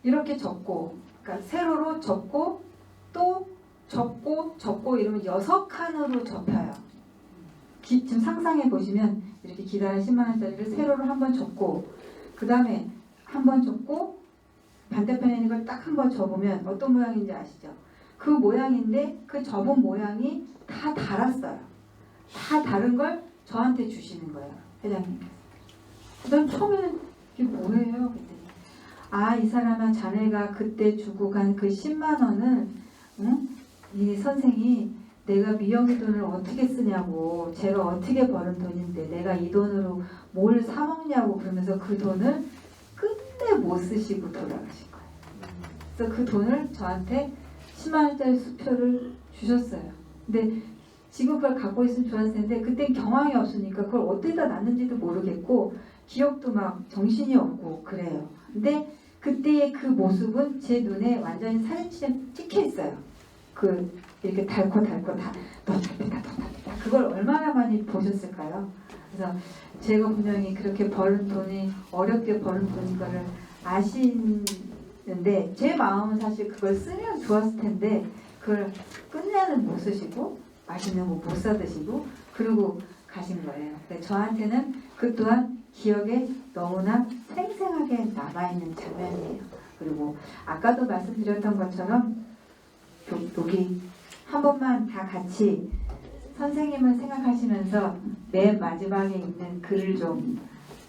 이렇게 접고 그러니까 세로로 접고 또 접고 이러면 6칸으로 접혀요. 지금 상상해 보시면 이렇게 기다란 10만 원짜리를 세로로 한번 접고 그 다음에 한번 접고 반대편에 있는 걸 딱 한번 접으면 어떤 모양인지 아시죠? 그 모양인데 그 접은 모양이 다 달았어요. 다 다른 걸 저한테 주시는 거예요. 회장님께서. 난 처음에는 이게 뭐예요? 그랬더니 이 사람아 자네가 그때 주고 간 그 10만 원을 응? 이 선생이 내가 미영이 돈을 어떻게 쓰냐고 제가 어떻게 버는 돈인데 내가 이 돈으로 뭘 사먹냐고 그러면서 그 돈을 끝내 못 쓰시고 돌아가신 거예요. 그래서 그 돈을 저한테 10만 원짜리 수표를 주셨어요. 근데 지금 그걸 갖고 있으면 좋았을 텐데 그땐 경황이 없으니까 그걸 어디다 놨는지도 모르겠고 기억도 막 정신이 없고 그래요. 근데 그때의 그 모습은 제 눈에 완전히 사진처럼 찍혀 있어요. 그 이렇게 닳고 다 너답니다. 그걸 얼마나 많이 보셨을까요? 그래서 제가 분명히 그렇게 버는 돈이 어렵게 버는 돈인 거를 아시는데 제 마음은 사실 그걸 쓰면 좋았을 텐데 그걸 끝내는 못 쓰시고 맛있는 거 못 사드시고 그러고 가신 거예요. 근데 저한테는 그 또한 기억에 너무나 생생하게 남아있는 장면이에요. 그리고 아까도 말씀드렸던 것처럼 여기 한 번만 다 같이 선생님을 생각하시면서 맨 마지막에 있는 글을 좀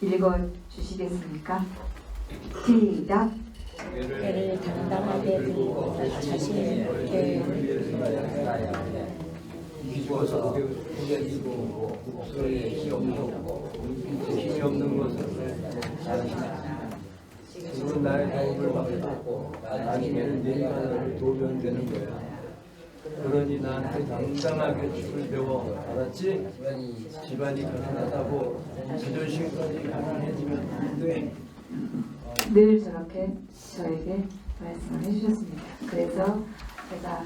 읽어주시겠습니까? 시작! 때를 당당하게 들고 자신의 계획을 이기주어서 후려지고 국소에 힘이 없고 힘이 없는 것을 지금 나의 도움을 받고 나중에는 내가 나를 도우면 되는 거야. 그러니 나한테 당당하게 줄을 배워. 알았지? 집안이 가난하다고 자존심까지 가난해지면 안 돼. 늘 저렇게 저에게 말씀을 해주셨습니다. 그래서 제가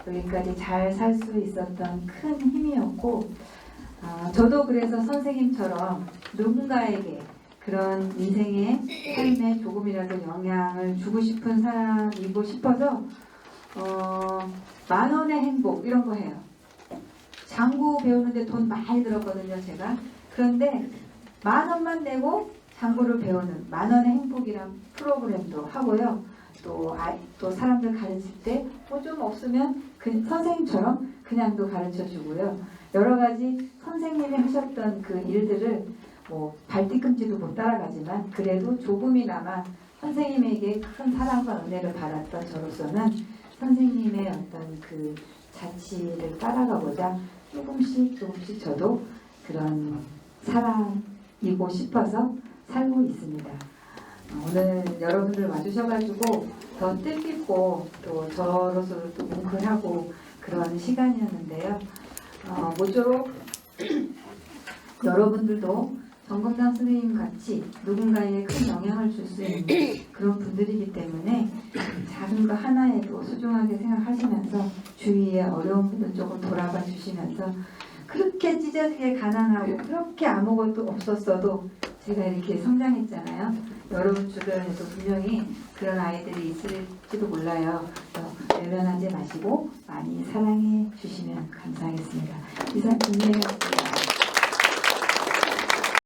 여기까지 잘 살 수 있었던 큰 힘이었고 저도 그래서 선생님처럼 누군가에게 그런 인생의 삶에 조금이라도 영향을 주고 싶은 사람이고 싶어서 10,000원의 행복 이런 거 해요. 장구 배우는데 돈 많이 들었거든요 제가. 그런데 10,000원만 내고 장구를 배우는 10,000원의 행복이란 프로그램도 하고요. 또 사람들 가르칠 때 뭐 좀 없으면 선생님처럼 그냥도 가르쳐 주고요. 여러 가지 선생님이 하셨던 그 일들을 뭐 발뒤꿈치도 못 따라가지만 그래도 조금이나마 선생님에게 큰 사랑과 은혜를 받았던 저로서는 선생님의 어떤 그 자취를 따라가보자 조금씩 저도 그런 사람이고 싶어서 살고 있습니다. 오늘 여러분들 와주셔가지고 더 뜻깊고 또 저로서 또 뭉클하고 그런 시간이었는데요. 모쪼록 여러분들도 정건당 선생님 같이 누군가에 큰 영향을 줄 수 있는 그런 분들이기 때문에 작은 거 하나에도 소중하게 생각하시면서 주위에 어려운 분들 조금 돌아봐 주시면서 그렇게 찢어지게 가난하고 그렇게 아무것도 없었어도 제가 이렇게 성장했잖아요. 여러분 주변에도 분명히 그런 아이들이 있을지도 몰라요. 그래서 외면하지 마시고 많이 사랑해 주시면 감사하겠습니다. 이상 김예가